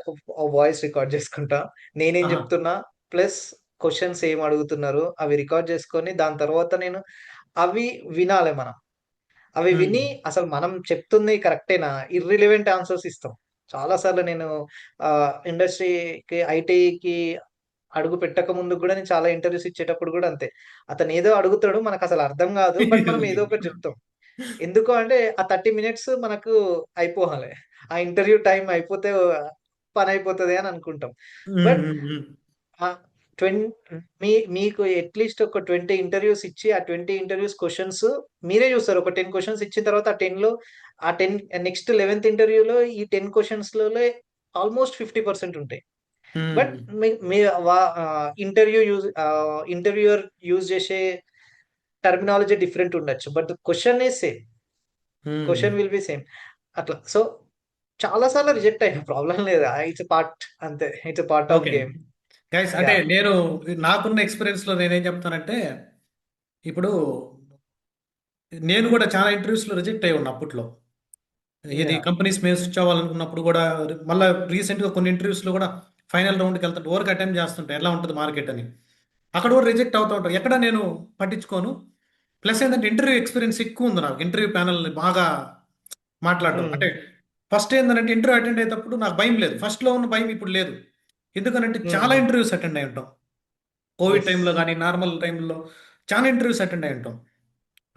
Speaker 1: వాయిస్ రికార్డ్ చేసుకుంటా. నేనేం
Speaker 2: ఆహా!
Speaker 1: చెప్తున్నా, ప్లస్ క్వెషన్స్ ఏం అడుగుతున్నారు అవి రికార్డ్ చేసుకొని దాని తర్వాత నేను అవి వినాలి మనం. అవి
Speaker 2: హ్మ్.
Speaker 1: విని అసలు మనం చెప్తుంది కరెక్టేనా? ఇర్రిలెవెంట్ ఆన్సర్స్ ఇస్తాం. చాలా సార్లు నేను ఇండస్ట్రీకి ఐటీకి అడుగు పెట్టక ముందు గూడా నేను చాలా ఇంటర్వ్యూస్ ఇచ్చేటప్పుడు గూడా అంతే. అతనేదో అడుగుతాడు మనకసలు అర్థం గాదు. బట్ మనం ఏదో ఒకటి జెప్తాం. ఎందుకు అంటే ఆ 30 మినిట్స్ మనకు అయిపోవాలి. ఆ ఇంటర్వ్యూ టైమ్ అయిపోతే పనయిపోతది అని అనుకుంటాం.
Speaker 2: హ్మ్.
Speaker 1: బట్
Speaker 2: హ్మ్. హ్మ్.
Speaker 1: ఆహ్, ట్వెన్ మీకు అట్‌లీస్ట్ ఒక 20 ఇంటర్వ్యూస్ ఇచ్చి, ఆ 20 ఇంటర్వ్యూస్ క్వెషన్స్ మీరే జూస్తారు. ఒక 10 క్వెషన్స్ ఇచ్చిన తర్వాత ఆ 10 నెక్స్ట్ 11థ్ ఇంటర్వ్యూలో ఈ 10 క్వెషన్స్‌లోనే ఆల్‌మోస్ట్ 50% ఉంటాయి. But
Speaker 2: hmm.
Speaker 1: మీ మీ ఇంటర్వ్యూయర్ యూజ్ జేసే టర్మినాలజీ డిఫరెంట్ ఉండొచ్చు. But the question is same.
Speaker 2: Hmm.
Speaker 1: Question will be same. అట్లా. సో, చాలా సార్లు రిజెక్ట్ అయినా ప్రాబ్లమ్ లేదు. ఇట్స్ పార్ట్ అంతే. It's part of
Speaker 2: okay.
Speaker 1: Game.
Speaker 2: Guys అంటే
Speaker 1: యాహ్!
Speaker 2: నేను నాకున్న ఎక్స్‌పీరియన్స్‌లో నేనేం చెప్తానంటే, ఇప్పుడు నేను కూడా చాలా ఇంటర్వ్యూస్‌లో రిజెక్ట్ అయ్యి ఉన్నా అప్పట్లో. ఇది
Speaker 1: యాహ్!
Speaker 2: కంపెనీస్ మీద స్విచ్ అవ్వాలనుకున్నప్పుడు కూడా మళ్ళా రీసెంట్‌గా కొన్ని ఇంటర్వ్యూస్‌లో కూడా ఫైనల్ రౌండ్‌కి వెళ్తుంటే ఊరక అటెంప్ట్ చేస్తుంటా ఎలా ఉంటది మార్కెట్ అని. అక్కడ కూడా రిజెక్ట్ అవుతా ఉంటాం. ఎక్కడ నేను పట్టించుకోను. ప్లస్ ఏంటంటే ఇంటర్వ్యూ ఎక్స్‌పీరియన్స్ ఎక్కువ ఉంది నాకు. ఇంటర్వ్యూ ప్యానెల్‌ని బాగా మాట్లాడడం.
Speaker 1: హ్మ్.
Speaker 2: అంటే ఫస్ట్ ఏందంటే ఇంటర్వ్యూ అటెండ్ అయ్యేటప్పుడు నాకు భయం లేదు. ఫస్ట్‌లో ఉన్న భయం ఇప్పుడు లేదు. ఎందుకనంటే చాలా
Speaker 1: హ్మ్.
Speaker 2: ఇంటర్వ్యూస్ అటెండ్ అయ్యి ఉంటాం. Covid
Speaker 1: yes.
Speaker 2: టైంలో గానీ, నార్మల్ టైంలో చాలా ఇంటర్వ్యూస్ అటెండ్ అయ్యి ఉంటాం.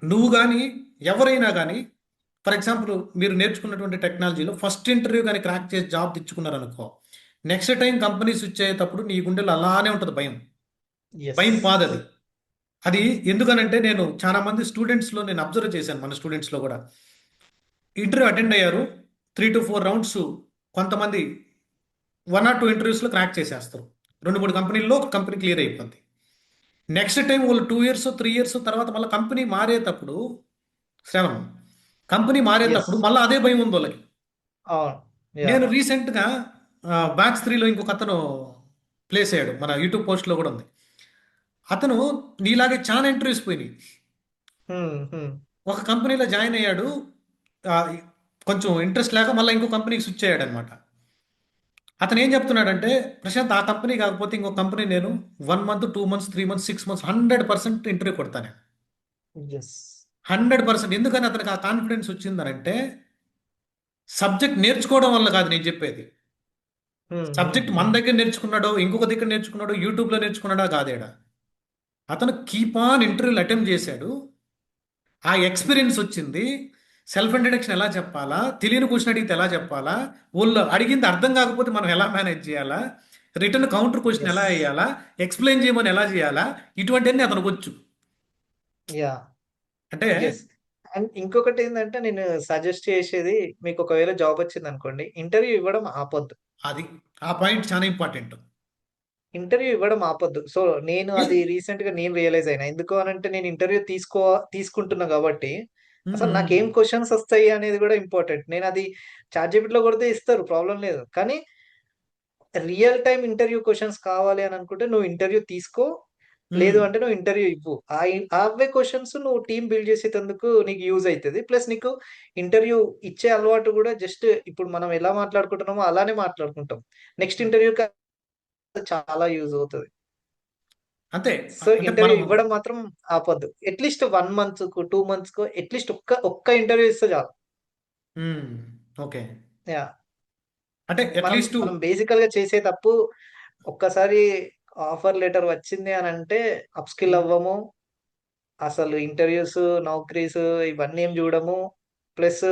Speaker 2: నువ్వు గానీ, ఎవరైనా గానీ ఫర్ ఎగ్జాంపుల్ మీరు నేర్చుకున్నటువంటి టెక్నాలజీలో ఫస్ట్ ఇంటర్వ్యూ గానీ క్రాక్ చేసి జాబ్ తెచ్చుకున్నారనుకో, నెక్స్ట్ టైం కంపెనీ స్విచ్ అయ్యేటప్పుడు నీ గుండెలో అలానే ఉంటది భయం.
Speaker 1: యెస్.
Speaker 2: భయం పాదది. అది ఎందుకనంటే నేను చాలా మంది స్టూడెంట్స్‌లో నేను అబ్జర్వ్ చేశాను మన స్టూడెంట్స్‌లో గూడా. ఇంటర్వ్యూ అటెండ్ అయ్యారు. 3-4 రౌండ్స్ కొంతమంది 1 ఆర్ 2 ఇంటర్వ్యూస్‌లో క్రాక్ చేసేస్తారు. 2, 3 కంపెనీల్లో ఒక కంపెనీ క్లియర్ అయిపోద్ది. నెక్స్ట్ టైమ్ వాళ్ళు 2 ఇయర్స్, 3 ఇయర్స్ తర్వాత మళ్ళా కంపెనీ మారేతప్పుడు శ్రవణ్ కంపెనీ
Speaker 1: యెస్.
Speaker 2: మారేతప్పుడు మళ్ళా అదే భయం ఉంది వాళ్ళకి.
Speaker 1: అవును.
Speaker 2: నేను
Speaker 1: యాహ్!
Speaker 2: రీసెంట్‌గా బ్యాచ్ 3లో ఇంకొక అతను ప్లేస్ అయ్యాడు. మన యూట్యూబ్ పోస్ట్‌లో కూడా ఉంది. అతను నీలాగే చాలా ఇంటర్వ్యూస్ పోయినాయి.
Speaker 1: హ్మ్. హ్మ్.
Speaker 2: ఒక కంపెనీలో జాయిన్ అయ్యాడు. ఆహ్, కొంచెం ఇంట్రెస్ట్ లేక మళ్ళా ఇంకో కంపెనీకి స్విచ్ అయ్యాడన్నమాట. అతను ఏం చెప్తున్నాడంటే, "ప్రశాంత్ ఆ కంపెనీ కాకపోతే ఇంకో కంపెనీ నేను 1 month, 2 months, 3 months, 6 months 100% interview కొడతా నేను.
Speaker 1: యెస్.
Speaker 2: 100% ఎందుకని అతనికి ఆ కాన్ఫిడెన్స్ వచ్చిందనంటే, సబ్జెక్ట్ నేర్చుకోవడం వల్ల కాదు నేను చెప్పేది.
Speaker 1: హ్మ్. హ్మ్.
Speaker 2: సబ్జెక్ట్ మన
Speaker 1: హ్మ్.
Speaker 2: దగ్గర నేర్చుకున్నాడో, ఇంకొక దగ్గర నేర్చుకున్నాడో, యూట్యూబ్‌లో నేర్చుకున్నాడా కాదేడ. అతను కీప్ ఆన్ ఇంటర్వ్యూలు అటెంప్ట్ చేశాడు. ఆ ఎక్స్‌పీరియన్స్ వచ్చింది. సెల్ఫ్ ఇంట్రడక్షన్ ఎలా చెప్పాలా? తెలియని క్వెషన్ అడిగితే ఎలా చెప్పాలా? వోళ్ళు అడిగింది అర్థం కాకపోతే మనం ఎలా మేనేజ్ చేయాలా? Return counter question
Speaker 1: yes.
Speaker 2: ఎలా ఎయ్యాలా? ఎక్స్‌ప్లెయిన్ చేయమని ఎలా చేయాలా? ఇటువంటివన్నీ అతనికొచ్చు.
Speaker 1: యాహ్!
Speaker 2: అంటే
Speaker 1: యెస్. అండ్ ఇంకొకటేందంటే నేను సజెస్ట్ చేసేది మీకు ఒకవేళ జాబ్ వచ్చిందనుకోండి, ఇంటర్వ్యూ ఇవ్వడం ఆపొద్దు.
Speaker 2: అది. ఆ పాయింట్ చాలా ఇంపార్టెంట్.
Speaker 1: ఇంటర్వ్యూ ఇవ్వడం ఆపొద్దు. సో, నేను అది రీసెంట్‌గా నేను రియలైజ్ అయినా. ఎందుకు అనంటే నేను ఇంటర్వ్యూ తీసుకుంటున్నా గాబట్టి,
Speaker 2: హ్మ్.
Speaker 1: అసలు
Speaker 2: హ్మ్.
Speaker 1: నాకేం క్వెషన్స్ ఒస్తాయి అనేది గూడా ఇంపార్టెంట్. నేనది చాట్‌జీపీటీలో కొడితే ఇస్తారు ప్రాబ్లమ్ లేదు. కానీ రియల్ టైమ్ ఇంటర్వ్యూ క్వెషన్స్ కావాలి అని అనుకుంటే నువ్వు ఇంటర్వ్యూ తీసుకో.
Speaker 2: హ్మ్.
Speaker 1: లేదు అంటే నువ్వు ఇంటర్వ్యూ ఇవ్వు. అవే క్వెషన్స్ నువ్వు టీమ్ బిల్డ్ చేసేటందుకు నీకు యూజ్ అయితది. ప్లస్ నీకు ఇంటర్వ్యూ ఇచ్చే అలవాటు గూడా జస్ట్ ఇప్పుడు మనం ఎలా మాట్లాడుకుంటున్నామో అలానే మాట్లాడుకుంటాం. నెక్స్ట్ ఇంటర్వ్యూకి అది చాలా యూజ్ అవుతది.
Speaker 2: అంతే.
Speaker 1: సో,
Speaker 2: అంటే
Speaker 1: ఇంటర్వ్యూ
Speaker 2: మనము
Speaker 1: ఇవ్వడం మాత్రం ఆపొద్దు. అట్‌లీస్ట్ 1 మంత్‌కో, 2 మంత్స్‌కో అట్‌లీస్ట్ ఒక్క ఇంటర్వ్యూ ఇస్తే చాలు.
Speaker 2: హ్మ్. ఓకే.
Speaker 1: యాహ్!
Speaker 2: అంటే
Speaker 1: మనం
Speaker 2: అట్‌లీస్టు
Speaker 1: మనం బేసికల్‌గా చేసే తప్పు ఒక్కసారి ఆఫర్ లెటర్ వచ్చింది అనంటే అప్‌స్కిల్
Speaker 2: హ్మ్.
Speaker 1: అవ్వము. అసలు ఇంటర్వ్యూస్, నౌకరీస్ ఇవన్నీ ఏం చూడము. ప్లస్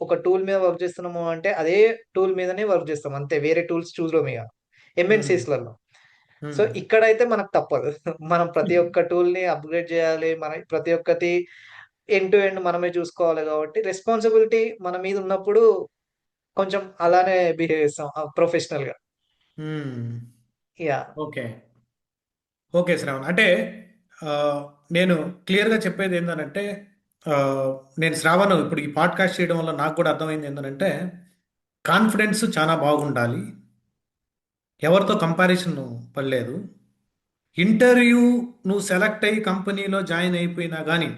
Speaker 1: ఒక టూల్ మీద వర్క్ చేస్తున్నాము అంటే అదే టూల్ మీదనే వర్క్ చేస్తాం అంతే. వేరే టూల్స్ చూడమిగ.
Speaker 2: హ్మ్.
Speaker 1: ఎంఎన్‌సీస్‌లలో. సో,
Speaker 2: హ్మ్.
Speaker 1: ఇక్కడైతే మనకు తప్పదు. మనం ప్రతి ఒక్క టూల్‌ని అప్‌గ్రేడ్ చేయాలి. ప్రతి ఒక్కటి ఎండ్ టు ఎండ్ మనమే చూసుకోవాలి కాబట్టి రెస్పాన్సిబిలిటీ మన మీద ఉన్నప్పుడు కొంచెం అలానే బిహేవ్ చేస్తాం ప్రొఫెషనల్‌గా.
Speaker 2: హ్మ్.
Speaker 1: యాహ్!
Speaker 2: ఓకే. ఓకే శ్రావణ్. అంటే ఆ, నేను క్లియర్గా చెప్పేది ఏంటంటే ఆ, నేను శ్రావణ్ ఇప్పుడు ఈ పాడ్కాస్ట్ చేయడం వల్ల నాకు కూడా అర్థమైంది ఏంటంటే కాన్ఫిడెన్స్ చాలా బాగుండాలి. ఎవరితో కంపారిజన్ పడలేదు. ఇంటర్వ్యూ నువ్వు సెలెక్ట్ అయ్యి కంపెనీలో జాయిన్ అయిపోయినా కానీ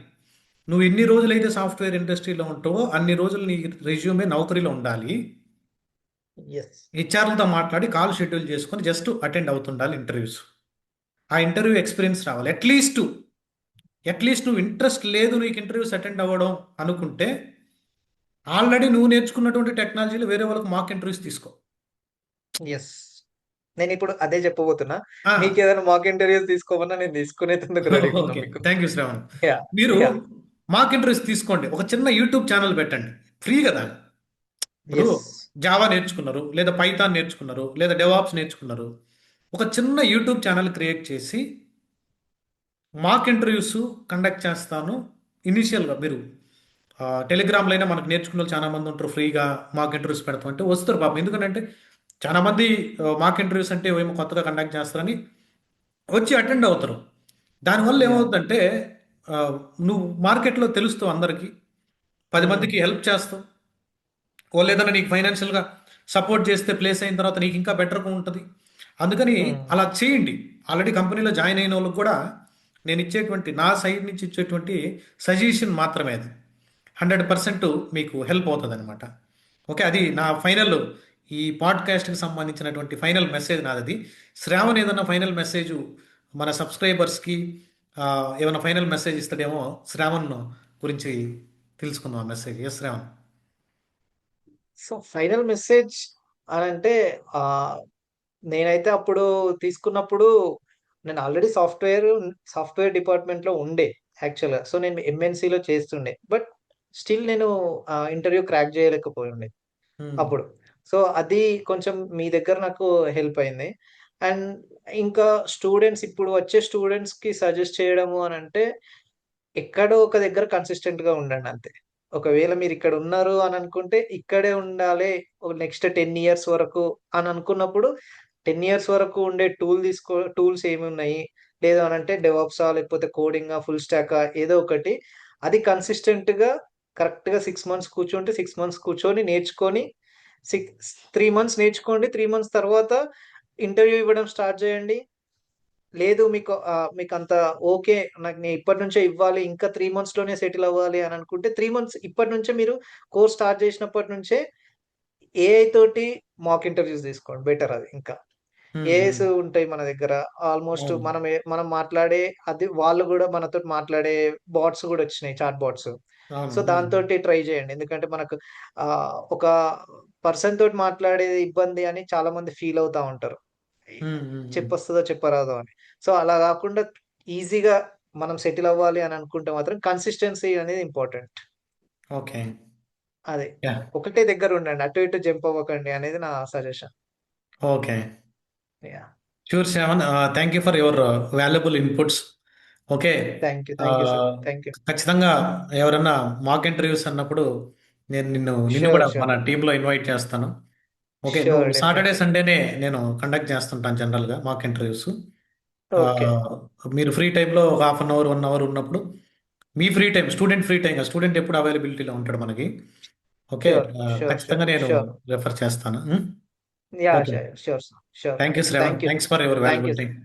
Speaker 2: నువ్వు ఎన్ని రోజులైతే సాఫ్ట్వేర్ ఇండస్ట్రీలో ఉంటావో అన్ని రోజులు నీ రెజ్యూమే నౌకరీలో ఉండాలి.
Speaker 1: ఎస్.
Speaker 2: హెచ్ఆర్లతో మాట్లాడి కాల్ షెడ్యూల్ చేసుకొని జస్ట్ అటెండ్ అవుతుండాలి ఇంటర్వ్యూస్. ఆ ఇంటర్వ్యూ ఎక్స్పీరియన్స్ రావాలి. అట్లీస్ట్ నువ్వు ఇంట్రెస్ట్ లేదు నీకు ఇంటర్వ్యూస్ అటెండ్ అవ్వడం అనుకుంటే ఆల్రెడీ నువ్వు నేర్చుకున్నటువంటి టెక్నాలజీలు వేరే వాళ్ళకి మాక్ ఇంటర్వ్యూస్ తీసుకో.
Speaker 1: ఎస్. నేను ఇప్పుడు అదే చెప్పబోతున్నా.
Speaker 2: ఆ,
Speaker 1: మీకు ఏదైనా మాక్ ఇంటర్వ్యూస్ తీసుకోమన్నా నేను తీసుకునేందుకు రెడీగా ఉన్నా
Speaker 2: ఓకే,
Speaker 1: మీకు.
Speaker 2: Thank you Shravan.
Speaker 1: యా.
Speaker 2: మీరు
Speaker 1: యా.
Speaker 2: మాక్ ఇంటర్వ్యూస్ తీసుకోండి. ఒక చిన్న యూట్యూబ్ ఛానల్ పెట్టండి, ఫ్రీ కదా. ఇప్పుడు
Speaker 1: ఎస్.
Speaker 2: జావా నేర్చుకున్నారు, లేదా పైథాన్ నేర్చుకున్నారు, లేదా డెవాప్స్ నేర్చుకున్నారు. ఒక చిన్న యూట్యూబ్ ఛానల్ క్రియేట్ చేసి మాక్ ఇంటర్వ్యూస్ కండక్ట్ చేస్తాను. ఇనీషియల్గా మీరు టెలిగ్రామ్లో అయినా మనకు నేర్చుకున్న వాళ్ళు చాలా మంది ఉంటారు, ఫ్రీగా మాక్ ఇంటర్వ్యూస్ పెడతాం అంటే వస్తారు పాపం. ఎందుకంటే చాలా మంది మాక్ ఇంటర్వ్యూస్ అంటే ఏమో కొత్తగా కండక్ట్ చేస్తారని వచ్చి అటెండ్ అవుతారు. దానివల్ల
Speaker 1: యా.
Speaker 2: ఏమవుతుందంటే ఆ, నువ్వు మార్కెట్లో తెలుస్తావు అందరికీ, 10 మందికి
Speaker 1: హ్మ్.
Speaker 2: హెల్ప్ చేస్తావు. వాళ్ళు ఏదైనా నీకు ఫైనాన్షియల్గా సపోర్ట్ చేస్తే ప్లేస్ అయిన తర్వాత నీకు ఇంకా బెటర్గా ఉంటుంది. అందుకని
Speaker 1: హ్మ్.
Speaker 2: అలా చేయండి. ఆల్రెడీ కంపెనీలో జాయిన్ అయిన వాళ్ళకి కూడా నేను ఇచ్చేటువంటి నా సైడ్ నుంచి ఇచ్చేటువంటి సజెషన్ మాత్రమే అది. 100% మీకు హెల్ప్ అవుతుంది అనమాట. ఓకే, అది నా ఫైనల్, ఈ పాడ్కాస్ట్కి సంబంధించినటువంటి ఫైనల్ మెసేజ్ నాది అది. శ్రావణ్ ఏదైనా ఫైనల్ మెసేజ్ మన సబ్స్క్రైబర్స్కి ఏమైనా ఫైనల్ మెసేజ్ ఇస్తాడేమో, శ్రావణ్ గురించి తెలుసుకుందాం ఆ message. Yes Shravan.
Speaker 1: So final message అనంటే ఆహ్, నేనైతే అప్పుడు తీసుకున్నప్పుడు నేను ఆల్రెడీ సాఫ్ట్‌వేర్ డిపార్ట్‌మెంట్‌లో ఉండే యాక్చువల్‌గా. సో నేను ఎంఎన్‌సిలో చేస్తుండే. బట్ స్టిల్ నేను ఇంటర్వ్యూ క్రాక్ చేయలేకపోయుండే
Speaker 2: హ్మ్.
Speaker 1: అప్పుడు. సో అది కొంచెం మీ దగ్గర నాకు హెల్ప్ అయింది. అండ్ ఇంకా ఇప్పుడు వచ్చే స్టూడెంట్స్‌కి సజెస్ట్ చేయడము అనంటే ఎక్కడో ఒక దగ్గర కన్సిస్టెంట్‌గా ఉండండంతే. ఒకవేళ మీరిక్కడ ఉన్నారు అని అనుకుంటే, ఇక్కడే ఉండాలి. నెక్స్ట్ 10 ఇయర్స్ వరకు అని అనుకున్నప్పుడు, 10 ఇయర్స్ వరకు ఉండే టూల్స్ ఏమున్నాయి? లేదు అనంటే డెవాప్సా, లేకపోతే కోడింగా, ఫుల్ స్టాకా ఏదో ఒకటి. అది కన్సిస్టెంట్‌గా కరెక్ట్‌గా 6 మంత్స్ కూర్చుంటే, 6 మంత్స్ కూర్చొని నేర్చుకొని, 3 మంత్స్ నేర్చుకోండి. 3 మంత్స్ తర్వాత ఇంటర్వ్యూ ఇవ్వడం స్టార్ట్ చేయండి. లేదు మీకంత ఓకే. నేను ఇప్పటి నుంచే ఇవ్వాలి. ఇంకా 3 మంత్స్‌లోనే సెటిల్ అవ్వాలి అని అనుకుంటే 3 మంత్స్ ఇప్పటి నుంచే మీరు కోర్స్ స్టార్ట్ చేసినప్పటి నుంచే ఏఐ తోటి మాక్ ఇంటర్వ్యూస్ తీసుకోండి. బెటర్ అది ఇంకా.
Speaker 2: హ్మ్.
Speaker 1: ఏఐస్
Speaker 2: హ్మ్.
Speaker 1: ఉంటాయి మన దగ్గర. ఆల్‌మోస్ట్
Speaker 2: అవును.
Speaker 1: మనం మాట్లాడే అది వాళ్ళు గూడా మనతోటి మాట్లాడే బాట్స్ గూడా వచ్చినాయి. Chat bots.
Speaker 2: అవును.
Speaker 1: సో
Speaker 2: హ్మ్.
Speaker 1: దాంతోటి ట్రై చేయండి. ఎందుకంటే మనకు ఒక పర్సన్ తోటి మాట్లాడేది ఇబ్బంది అని చాలా మంది ఫీల్ అవుతా ఉంటారు.
Speaker 2: హ్మ్. హ్మ్. హ్మ్.
Speaker 1: చెప్పొస్తదో చెప్పరాదో అని. సో అలా గాకుండా ఈజీగా మనం సెటిల్ అవ్వాలి అని అనుకుంటే మాత్రం కన్సిస్టెన్సీ అనేది ఇంపార్టెంట్.
Speaker 2: ఓకే.
Speaker 1: అదే.
Speaker 2: యాహ్!
Speaker 1: ఒకటే దగ్గర ఉండండి. అటు ఇటు జంప్ అవ్వకండి అనేది నా suggestion.
Speaker 2: Okay.
Speaker 1: Yeah!
Speaker 2: Sure Shravan. Thank you for your valuable inputs. Okay.
Speaker 1: Thank you sir.
Speaker 2: ఆహ్,
Speaker 1: థాంక్ యూ.
Speaker 2: ఖచ్చితంగా ఎవరన్నా మాక్ ఇంటర్వ్యూస్ అన్నప్పుడు నేను నిన్ను కూడా
Speaker 1: ష్యూర్.
Speaker 2: మన టీంలో ఇన్వైట్ చేస్తాను. ఓకే. నువ్వు
Speaker 1: ష్యూర్.
Speaker 2: Saturday,
Speaker 1: definitely.
Speaker 2: సండేనే నేను కండక్ట్ చేస్తుంటాను జనరల్‌గా మాక్ ఇంటర్వ్యూస్.
Speaker 1: ఓకే.
Speaker 2: ఆహ్, మీరు ఫ్రీ టైమ్‌లో ఒక హాఫ్ అన్ అవర్, 1 అవర్ ఉన్నప్పుడు మీ free time, student free time కదా! స్టూడెంట్ ఎప్పుడు అవైలబిలిటీలో ఉంటాడు మనకి. ఓకే.
Speaker 1: ష్యూర్. ష్యూర్. ష్యూర్.
Speaker 2: ఖచ్చితంగా నేను
Speaker 1: ష్యూర్.
Speaker 2: రెఫర్ చేస్తాను. Hmm.
Speaker 1: Yeah!
Speaker 2: Okay.
Speaker 1: Sure sir.
Speaker 2: Thank you Shravan.
Speaker 1: Thank you.
Speaker 2: Thanks for your
Speaker 1: thank you
Speaker 2: valuable
Speaker 1: sir.
Speaker 2: Time.